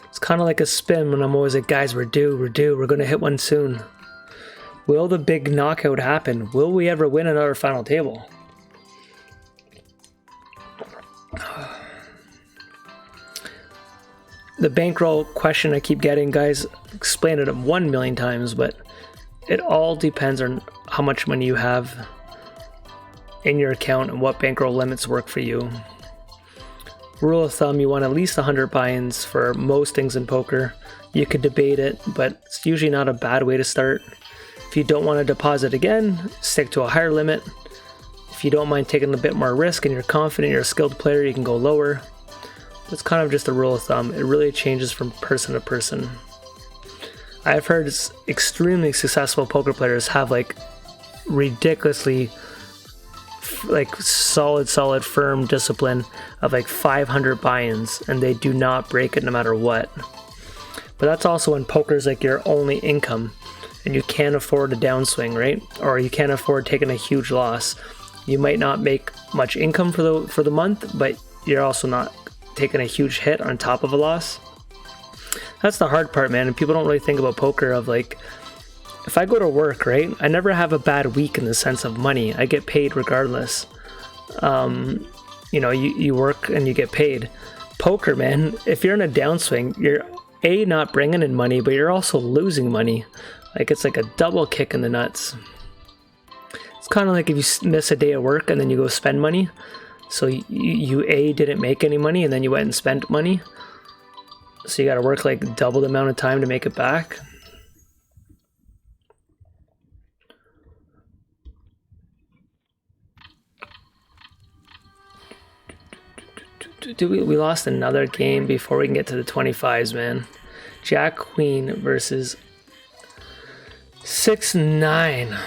[SPEAKER 1] It's kind of like a spin when I'm always like, guys, we're due, we're going to hit one soon. Will the big knockout happen? Will we ever win another final table? The bankroll question I keep getting, guys, explain it 1 million times, but it all depends on how much money you have in your account and what bankroll limits work for you. Rule of thumb, you want at least 100 buy-ins for most things in poker. You could debate it, but it's usually not a bad way to start. If you don't want to deposit again, stick to a higher limit. If you don't mind taking a bit more risk and you're confident you're a skilled player, you can go lower. It's kind of just a rule of thumb. It really changes from person to person. I've heard extremely successful poker players have like ridiculously like solid firm discipline of like 500 buy-ins, and they do not break it no matter what. But that's also when poker's like your only income and you can't afford a downswing, right? Or you can't afford taking a huge loss. You might not make much income for the month, but you're also not taking a huge hit on top of a loss. That's the hard part, man. And people don't really think about poker of like, if I go to work, right, I never have a bad week in the sense of money. I get paid regardless. You know, you work and you get paid. Poker, man, if you're in a downswing, you're A, not bringing in money, but you're also losing money. Like, it's like a double kick in the nuts. It's kind of like if you miss a day of work and then you go spend money. So you A, didn't make any money and then you went and spent money. So you got to work like double the amount of time to make it back. We lost another game before we can get to the 25s, man. Jack Queen versus 6-9.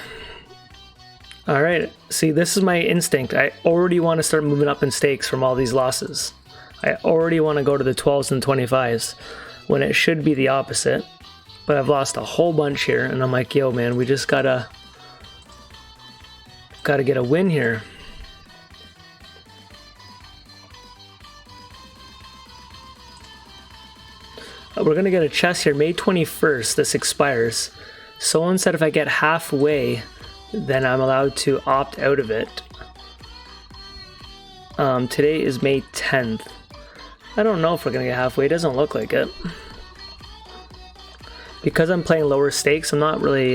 [SPEAKER 1] All right, see, this is my instinct. I already want to start moving up in stakes from all these losses. I already want to go to the 12s and 25s when it should be the opposite. But I've lost a whole bunch here, and I'm like, yo, man, we just gotta get a win here. We're gonna get a chest here, May 21st, this expires. Someone said if I get halfway, then I'm allowed to opt out of it. Today is May 10th. I don't know if we're gonna get halfway, it doesn't look like it. Because I'm playing lower stakes, I'm not really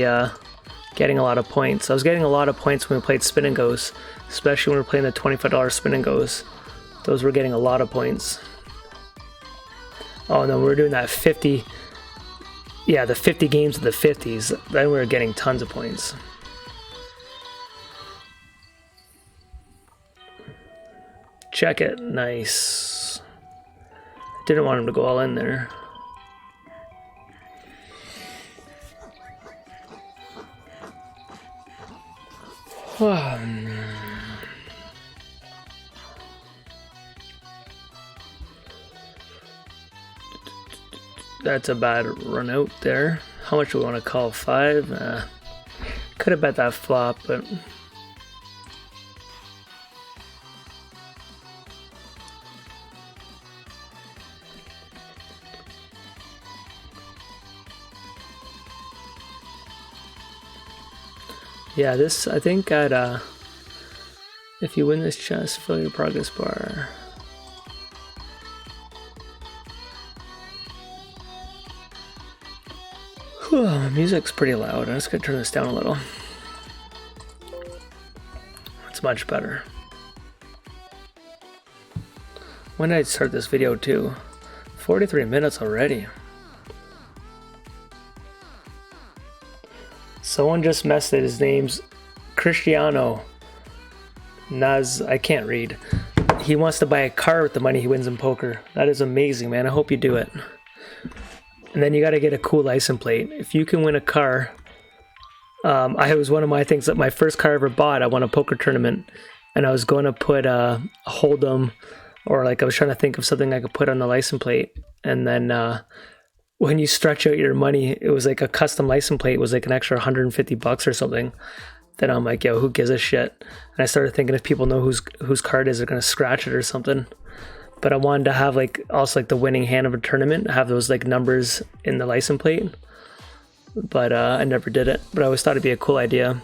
[SPEAKER 1] getting a lot of points. I was getting a lot of points when we played spin and goes, especially when we were playing the $25 spin and goes. Those were getting a lot of points. Oh no, we're doing that 50, yeah, the 50 games of the 50s, then we were getting tons of points. Check it, nice. Didn't want him to go all in there. That's a bad run out there. How much do we want to call? 5? Could have bet that flop, but... yeah, this, I think at, if you win this chest, fill your progress bar. Whew, music's pretty loud. I'm just gonna turn this down a little. It's much better. When did I start this video too? 43 minutes already. Someone just messed it. His name's Cristiano Naz. I can't read. He wants to buy a car with the money he wins in poker. That is amazing, man. I hope you do it. And then you got to get a cool license plate. If you can win a car, I was one of my things that my first car I ever bought. I won a poker tournament, and I was going to put a Hold'em, or like I was trying to think of something I could put on the license plate. And then when you stretch out your money, it was like a custom license plate. It was like an extra $150 or something. Then I'm like, yo, who gives a shit? And I started thinking if people know whose card it is, they're gonna scratch it or something. But I wanted to have like also like the winning hand of a tournament, have those like numbers in the license plate. But I never did it. But I always thought it'd be a cool idea,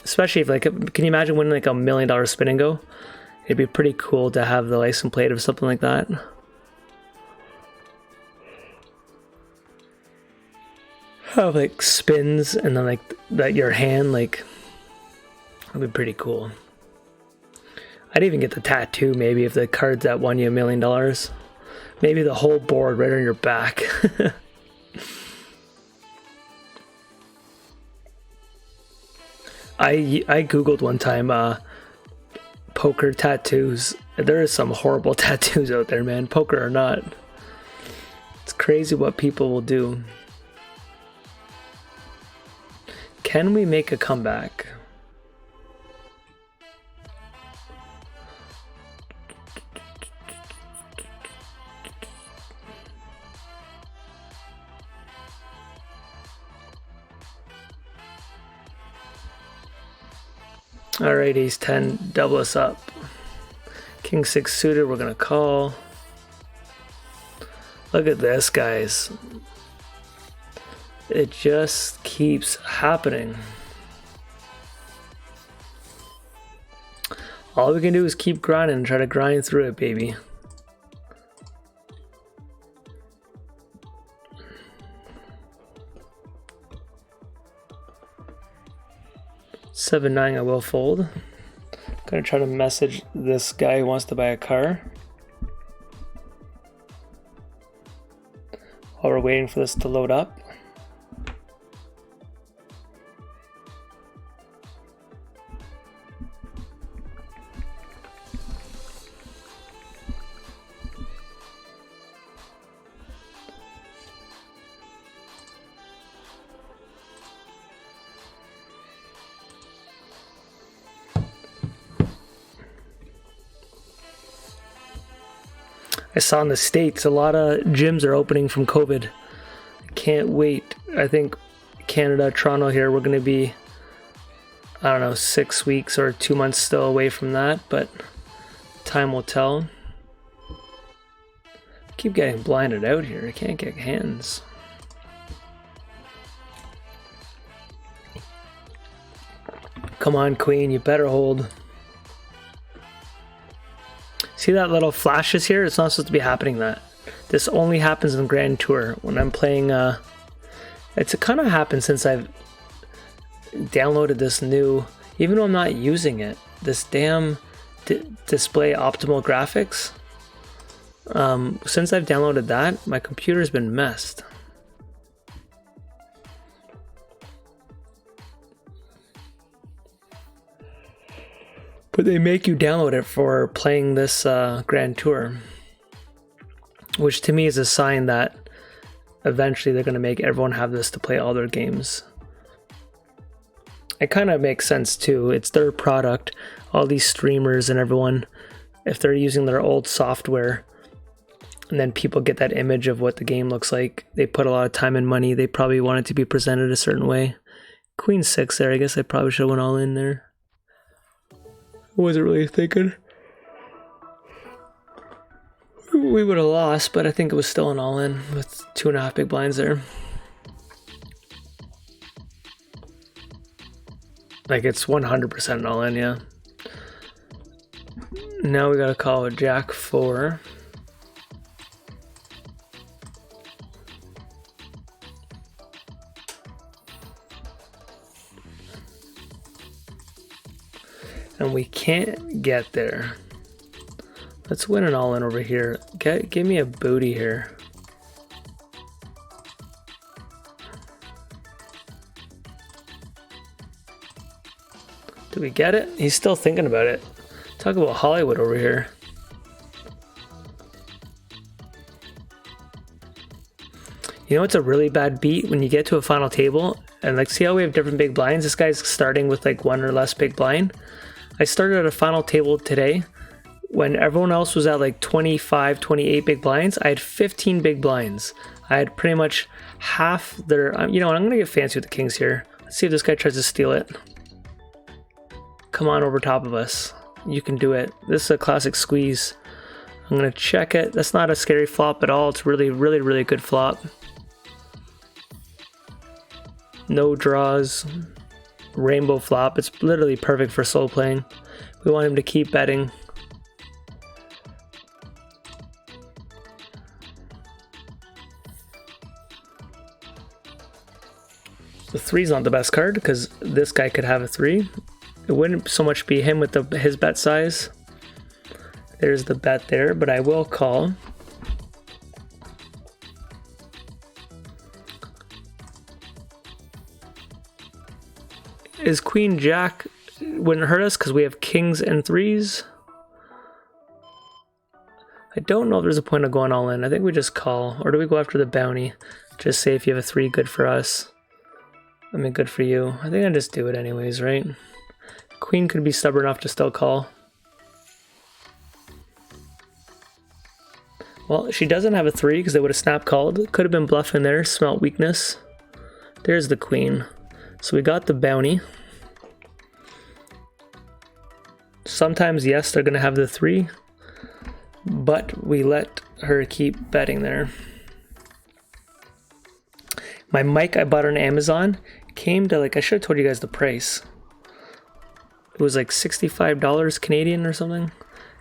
[SPEAKER 1] especially if like, can you imagine winning like $1 million spin and go? It'd be pretty cool to have the license plate of something like that. Have like spins and then like that your hand, like, that'd be pretty cool. I'd even get the tattoo maybe if the cards that won you $1 million. Maybe the whole board right on your back. I googled one time poker tattoos. There is some horrible tattoos out there, man. Poker or not. It's crazy what people will do. Can we make a comeback? Alright, ace 10, double us up. King 6 suited, we're gonna call. Look at this, guys. It just keeps happening. All we can do is keep grinding and try to grind through it, baby. $7-9, I will fold. Gonna try to message this guy who wants to buy a car. While we're waiting for this to load up. I saw in the States a lot of gyms are opening from COVID. Can't wait. I think Canada, Toronto here, we're going to be, I don't know, 6 weeks or 2 months still away from that, but time will tell. Keep getting blinded out here. I can't get hands. Come on, Queen, you better hold. See that little flashes here? It's not supposed to be happening that. This only happens in Grand Tour. When I'm playing, it's kind of happened since I've downloaded this new, even though I'm not using it, this damn display optimal graphics. Since I've downloaded that, my computer's been messed. But they make you download it for playing this Grand Tour, which to me is a sign that eventually they're going to make everyone have this to play all their games. It kind of makes sense too. It's their product. All these streamers and everyone, if they're using their old software, and then people get that image of what the game looks like, they put a lot of time and money. They probably want it to be presented a certain way. Queen 6 there. I guess I probably should have went all in there. Wasn't really thinking. We would have lost, but I think it was still an all-in with 2.5 big blinds there. Like it's 100% an all-in, yeah. Now we gotta call a Jack 4. And we can't get there. Let's win an all-in over here. Give me a booty here. Did we get it? He's still thinking about it. Talk about Hollywood over here. You know, it's a really bad beat when you get to a final table and like, see how we have different big blinds? This guy's starting with like 1 or less big blind. I started at a final table today when everyone else was at like 25, 28 big blinds. I had 15 big blinds. I had pretty much half their, you know what, I'm gonna get fancy with the kings here. Let's see if this guy tries to steal it. Come on over top of us. You can do it. This is a classic squeeze. I'm gonna check it. That's not a scary flop at all. It's really, really, really good flop. No draws. Rainbow flop. It's literally perfect for solo playing. We want him to keep betting. The 3's not the best card because this guy could have a 3. It wouldn't so much be him with his bet size. There's the bet there, but I will call. Is Queen Jack wouldn't hurt us because we have kings and threes? I don't know if there's a point of going all in. I think we just call. Or do we go after the bounty? Just say if you have a 3, good for us. I mean, good for you. I think I just do it anyways, right? Queen could be stubborn enough to still call. Well, she doesn't have a 3 because they would have snap called. Could have been bluffing there. Smelt weakness. There's the queen. So we got the bounty. Sometimes, yes, they're going to have the 3. But we let her keep betting there. My mic I bought on Amazon came to like, I should have told you guys the price. It was like $65 Canadian or something.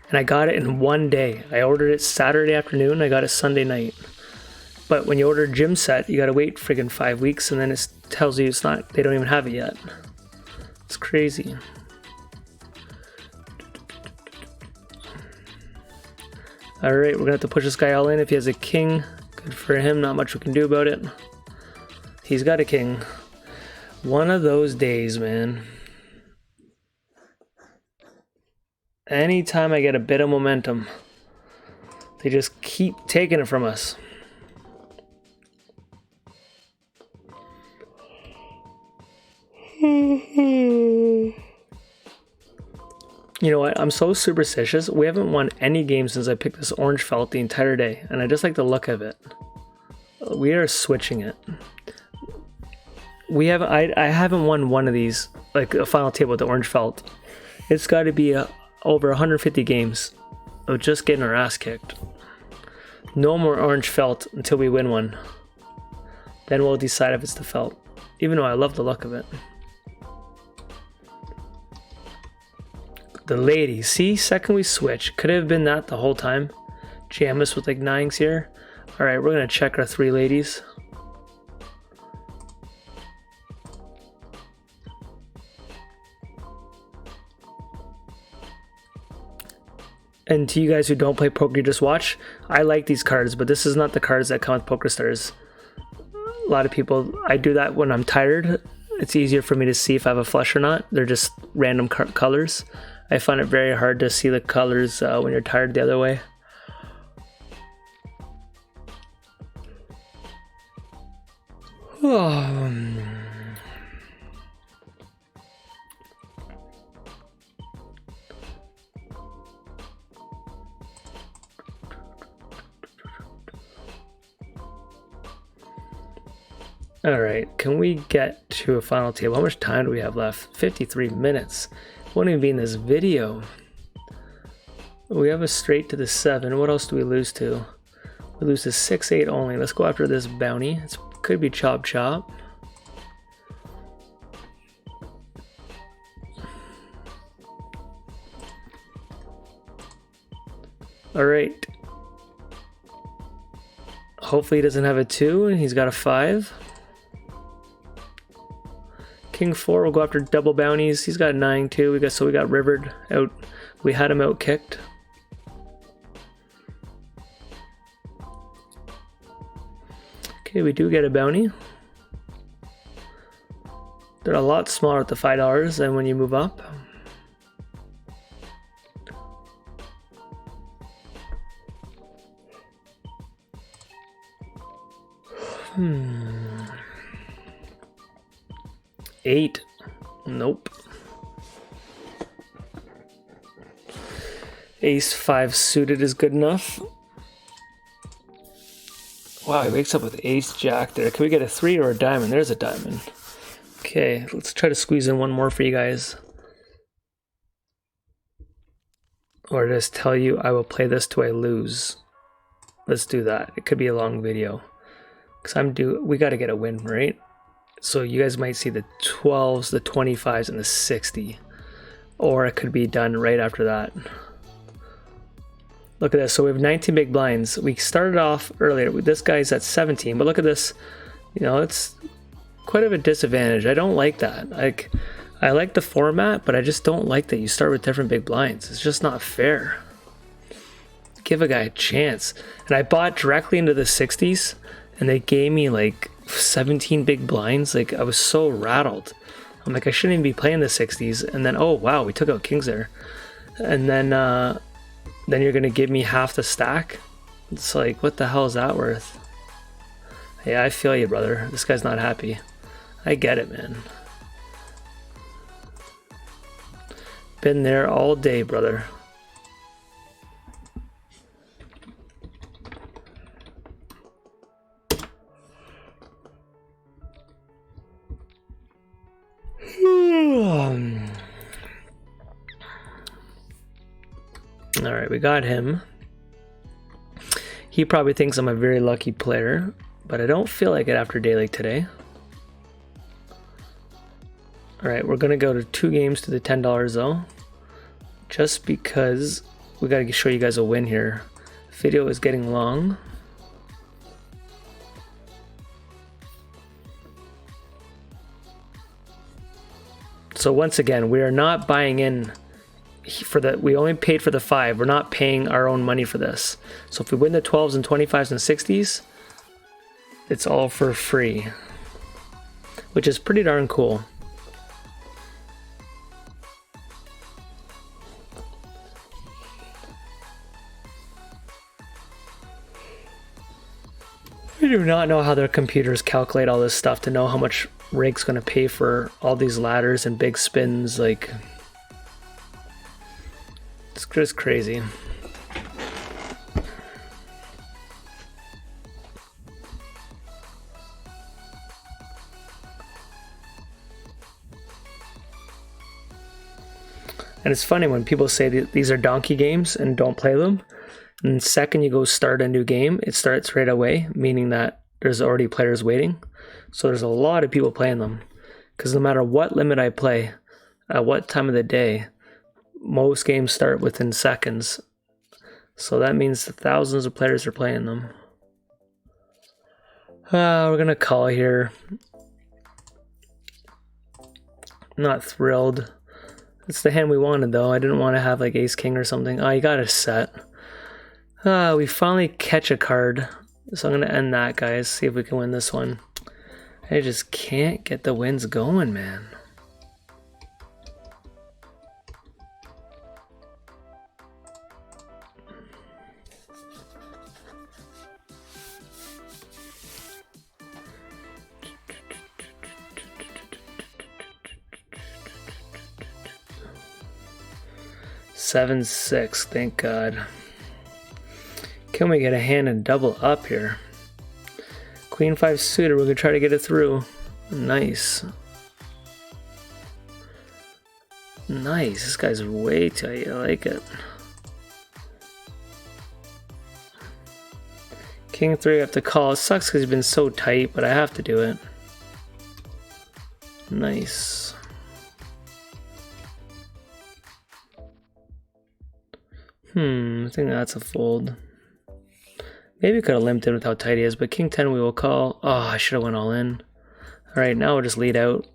[SPEAKER 1] And I got it in one day. I ordered it Saturday afternoon. I got it Sunday night. But when you order a gym set, you gotta wait friggin' 5 weeks and then it tells you it's not, they don't even have it yet. It's crazy. Alright, we're gonna have to push this guy all in. If he has a king, good for him, not much we can do about it. He's got a king. One of those days, man. Anytime I get a bit of momentum, they just keep taking it from us. You know what? I'm so superstitious. We haven't won any games since I picked this orange felt the entire day, and I just like the look of it. We are switching it. I haven't won one of these, like a final table with the orange felt. It's got to be over 150 games of just getting our ass kicked. No more orange felt until we win one. Then we'll decide if it's the felt. Even though I love the look of it. The lady, see, second we switch. Could have been that the whole time. Jam us with like 9s here. Alright, we're gonna check our 3 ladies. And to you guys who don't play poker, you just watch, I like these cards, but this is not the cards that come with PokerStars. A lot of people, I do that when I'm tired. It's easier for me to see if I have a flush or not. They're just random colors. I find it very hard to see the colors when you're tired the other way. Alright, can we get to a final table? How much time do we have left? 53 minutes. Won't even be in this video. We have a straight to the 7. What else do we lose to? We lose to 6-8 only. Let's go after this bounty. It could be chop chop. Alright. Hopefully he doesn't have a 2 and he's got a 5. King 4 will go after double bounties. He's got 9 too. So we got rivered out. We had him out kicked. Okay, we do get a bounty. They're a lot smaller at the $5 than when you move up. 8. Nope. Ace 5 suited is good enough. Wow, he wakes up with ace jack there. Can we get a 3 or a diamond? There's a diamond. Okay, let's try to squeeze in one more for you guys. Or just tell you I will play this till I lose. Let's do that. It could be a long video. Because we got to get a win, right? So you guys might see the 12s, the 25s, and the 60. Or it could be done right after that. Look at this. So we have 19 big blinds. We started off earlier. This guy's at 17. But look at this. You know, it's quite of a disadvantage. I don't like that. I like the format, but I just don't like that you start with different big blinds. It's just not fair. give a guy a chance. And I bought directly into the 60s, and they gave me like 17 big blinds. Like, I was so rattled. I'm like, I shouldn't even be playing the 60s. And then, oh wow, we took out kings there. And then you're gonna give me half the stack. It's like, what the hell is that worth? Yeah, I feel you, brother. This guy's not happy. I get it, man. Been there all day, brother. All right, we got him. He probably thinks I'm a very lucky player, but I don't feel like it after a day like today. All right, we're gonna go to 2 games to the $10 though, just because we gotta show you guys a win here. Video is getting long. So once again, we are not buying in for the, we only paid for the 5. We're not paying our own money for this. So if we win the 12s and 25s and 60s, it's all for free, which is pretty darn cool. I do not know how their computers calculate all this stuff to know how much Rig's gonna pay for all these ladders and big spins. Like, it's just crazy. And it's funny when people say that these are donkey games and don't play them. And the second you go start a new game, it starts right away, meaning that there's already players waiting. So there's a lot of people playing them. Because no matter what limit I play, at what time of the day, most games start within seconds. So that means thousands of players are playing them. We're going to call here. Not thrilled. It's the hand we wanted though. I didn't want to have like ace king or something. Oh, you got a set. We finally catch a card. So I'm going to end that, guys. See if we can win this one. I just can't get the wins going, man. Seven, 6, thank God. Can we get a hand and double up here? Queen 5 suited, we're gonna try to get it through. Nice. Nice, this guy's way tight, I like it. King 3, I have to call. It sucks because he's been so tight, but I have to do it. Nice. I think that's a fold. Maybe we could have limped in with how tight he is, but King 10 we will call. Oh, I should have went all in. Alright, now we'll just lead out.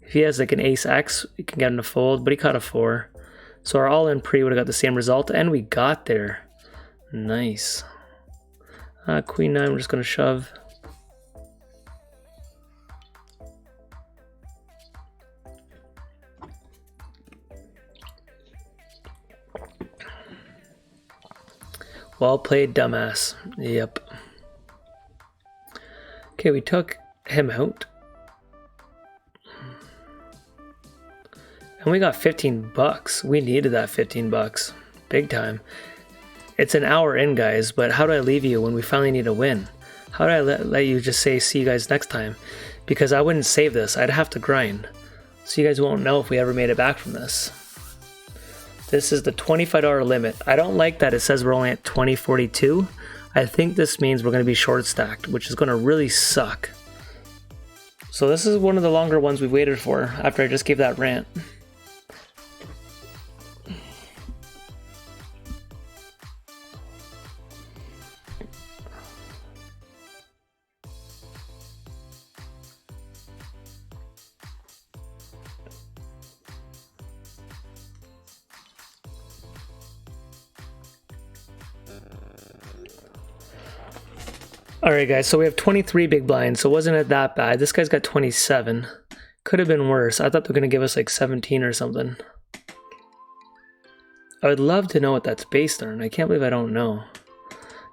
[SPEAKER 1] If he has like an ace X, we can get him to fold, but he caught a 4. So our all-in pre would have got the same result, and we got there. Nice. Queen 9, we're just going to shove. Well played, dumbass. Yep. Okay, we took him out. And we got 15 bucks. We needed that 15 bucks. Big time. It's an hour in, guys, but how do I leave you when we finally need a win? How do I let you just say, see you guys next time? Because I wouldn't save this. I'd have to grind. So you guys won't know if we ever made it back from this. This is the $25 limit. I don't like that it says we're only at 2042. I think this means we're going to be short stacked, which is going to really suck. So this is one of the longer ones we've waited for after I just gave that rant. Alright guys, so we have 23 big blinds, so wasn't it that bad. This guy's got 27. Could have been worse. I thought they were going to give us like 17 or something. I would love to know what that's based on. I can't believe I don't know.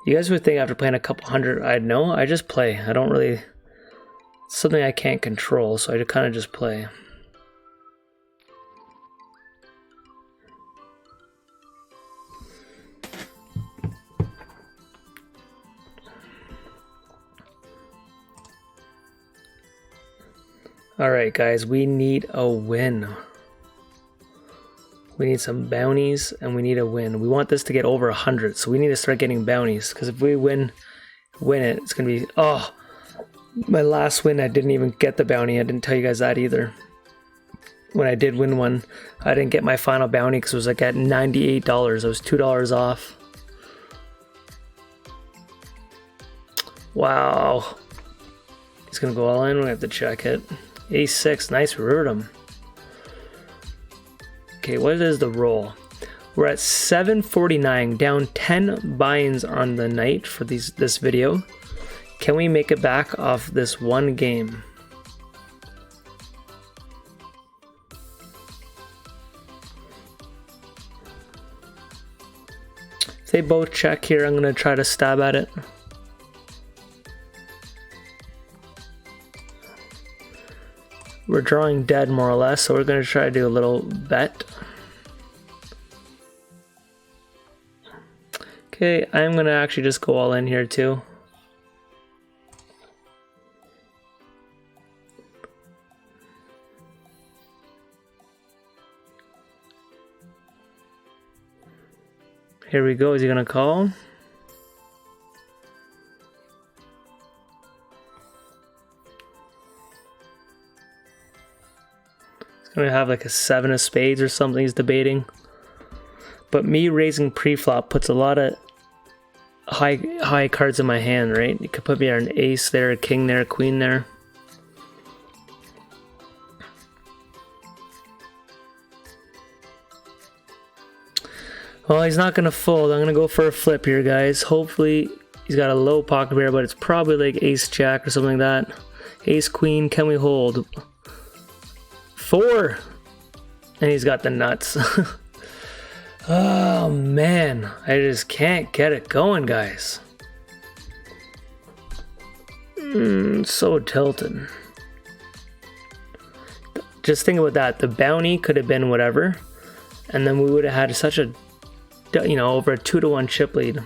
[SPEAKER 1] You guys would think after playing a couple hundred I'd know. I just play. I don't really... It's something I can't control, so I kind of just play. Alright guys, we need a win. We need some bounties and we need a win. We want this to get over 100, so we need to start getting bounties. Because if we win it, it's going to be... Oh! My last win, I didn't even get the bounty. I didn't tell you guys that either. When I did win one, I didn't get my final bounty because it was like at $98. I was $2 off. Wow. He's going to go all in. We have to check it. A6, nice, we rooted him. Okay, what is the roll? We're at 749, down 10 buy-ins on the night for this video. Can we make it back off this one game? If they both check here, I'm gonna try to stab at it. We're drawing dead more or less, so we're going to try to do a little bet. Okay, I'm going to actually just go all in here too. Here we go, is he going to call? Gonna have like a 7 of spades or something he's debating. But me raising pre-flop puts a lot of high cards in my hand, right? You could put me an ace there, a king there, a queen there. Well, he's not gonna fold. I'm gonna go for a flip here, guys. Hopefully he's got a low pocket pair, but it's probably like ace jack or something like that. Ace queen, can we hold? 4, and he's got the nuts. Oh man, I just can't get it going, guys. So tilted. Just think about that. The bounty could have been whatever, and then we would have had such a, you know, over a 2-to-1 chip lead.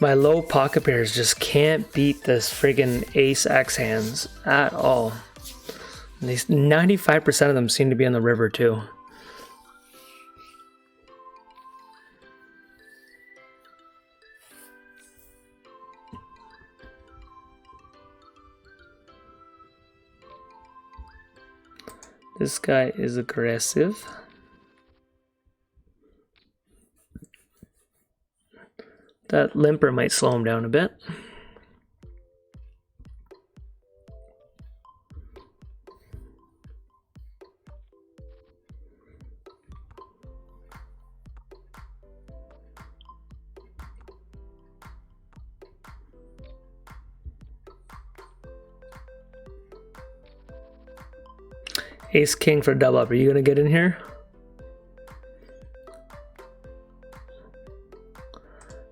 [SPEAKER 1] My low pocket pairs just can't beat this friggin' ace X hands at all. And these 95% of them seem to be on the river too. This guy is aggressive. That limper might slow him down a bit. Ace king for double up. Are you gonna get in here?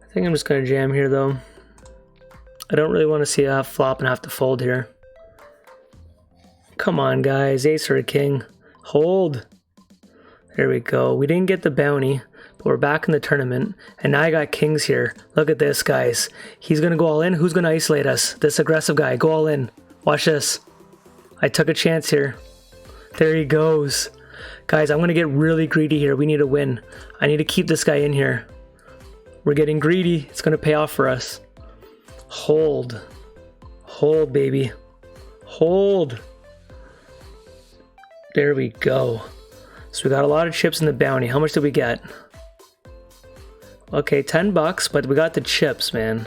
[SPEAKER 1] I think I'm just gonna jam here though. I don't really want to see a flop and have to fold here. Come on guys, ace or a king. Hold. There we go. We didn't get the bounty, but we're back in the tournament. And now I got kings here. Look at this, guys. He's gonna go all in. Who's gonna isolate us? This aggressive guy. Go all in. Watch this. I took a chance here. There he goes. Guys, I'm gonna get really greedy here. We need a win. I need to keep this guy in here. We're getting greedy. It's gonna pay off for us. Hold. Hold, baby. Hold. There we go. So we got a lot of chips in the bounty. How much did we get? Okay, 10 bucks, but we got the chips, man.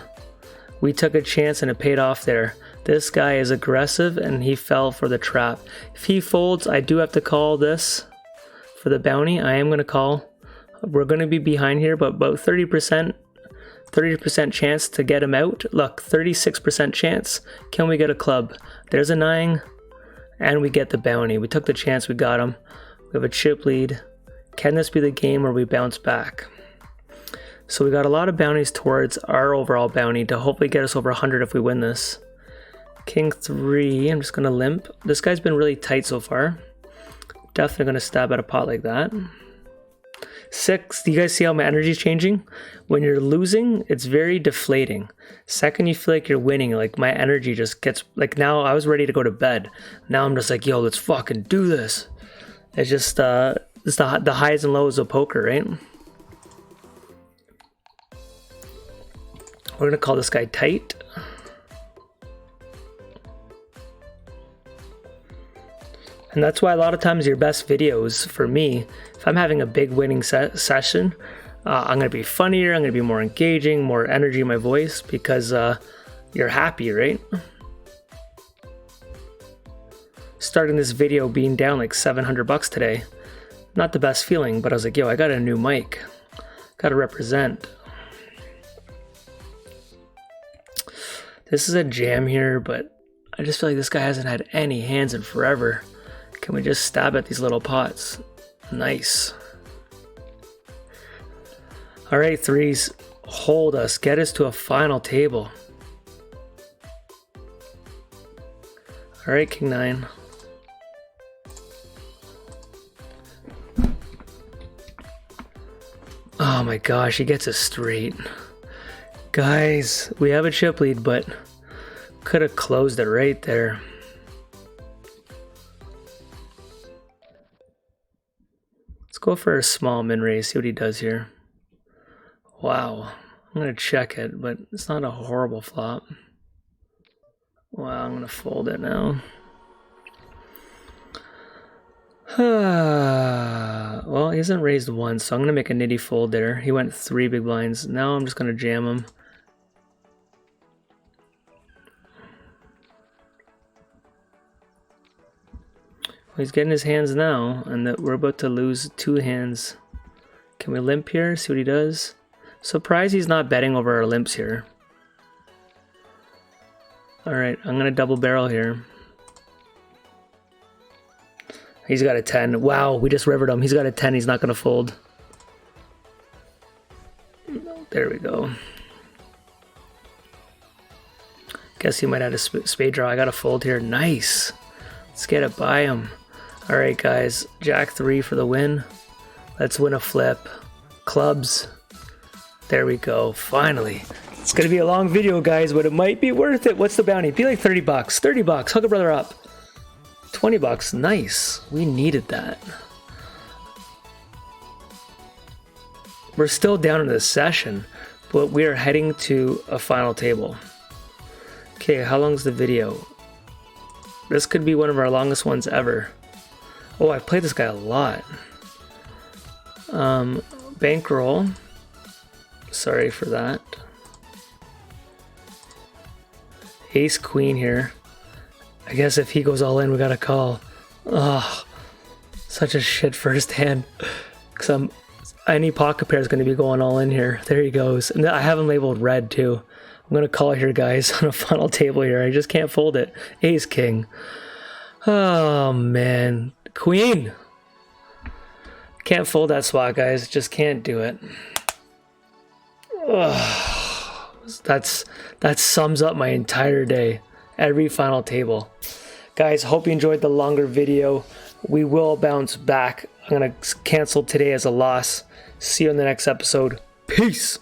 [SPEAKER 1] We took a chance and it paid off there. This guy is aggressive and he fell for the trap. If he folds, I do have to call this for the bounty. I am gonna call. We're going to be behind here, but about 30% chance to get him out. Look, 36% chance. Can we get a club? There's a 9, and we get the bounty. We took the chance, we got him. We have a chip lead. Can this be the game where we bounce back? So we got a lot of bounties towards our overall bounty to hopefully get us over 100 if we win this. King 3, I'm just gonna limp. This guy's been really tight so far. Definitely gonna stab at a pot like that. 6, do you guys see how my energy is changing? When you're losing, it's very deflating. Second you feel like you're winning, like my energy just gets, like now I was ready to go to bed. Now I'm just like, yo, let's fucking do this. It's just, it's the highs and lows of poker, right? We're gonna call this guy tight. And that's why a lot of times your best videos, for me, if I'm having a big winning session, I'm going to be funnier, I'm going to be more engaging, more energy in my voice, because you're happy, right? Starting this video being down like 700 bucks today, not the best feeling, but I was like, yo, I got a new mic, got to represent. This is a jam here, but I just feel like this guy hasn't had any hands in forever. Can we just stab at these little pots? Nice. All right, 3s, hold us, get us to a final table. All right, King 9. Oh my gosh, he gets us straight. Guys, we have a chip lead, but could have closed it right there. Go for a small min raise, see what he does here. Wow, I'm gonna check it, but it's not a horrible flop. Wow, I'm gonna fold it now. Well, he hasn't raised once, so I'm gonna make a nitty fold there. He went 3 big blinds. Now I'm just gonna jam him. He's getting his hands now, and that we're about to lose 2 hands. Can we limp here? See what he does? Surprised he's not betting over our limps here. Alright, I'm gonna double barrel here. He's got a 10. Wow, we just rivered him. He's got a 10, he's not gonna fold. There we go. Guess he might have a spade draw. I got a fold here. Nice. Let's get it by him. Alright guys, Jack 3 for the win. Let's win a flip. Clubs. There we go, finally. It's gonna be a long video guys, but it might be worth it. What's the bounty? Be like 30 bucks. 30 bucks, hook a brother up. 20 bucks, nice. We needed that. We're still down in this session, but we are heading to a final table. Okay, how long's the video? This could be one of our longest ones ever. Oh, I've played this guy a lot. Bankroll. Sorry for that. Ace Queen here. I guess if he goes all in, we gotta call. Oh, such a shit first hand. Cause any pocket pair is gonna be going all in here. There he goes. And I have him labeled red too. I'm gonna call here, guys, on a final table here. I just can't fold it. Ace King. Oh man. Queen. Can't fold that spot, guys. Just can't do it. Ugh. That sums up my entire day. Every final table. Guys, hope you enjoyed the longer video. We will bounce back. I'm gonna cancel today as a loss. See you in the next episode. Peace.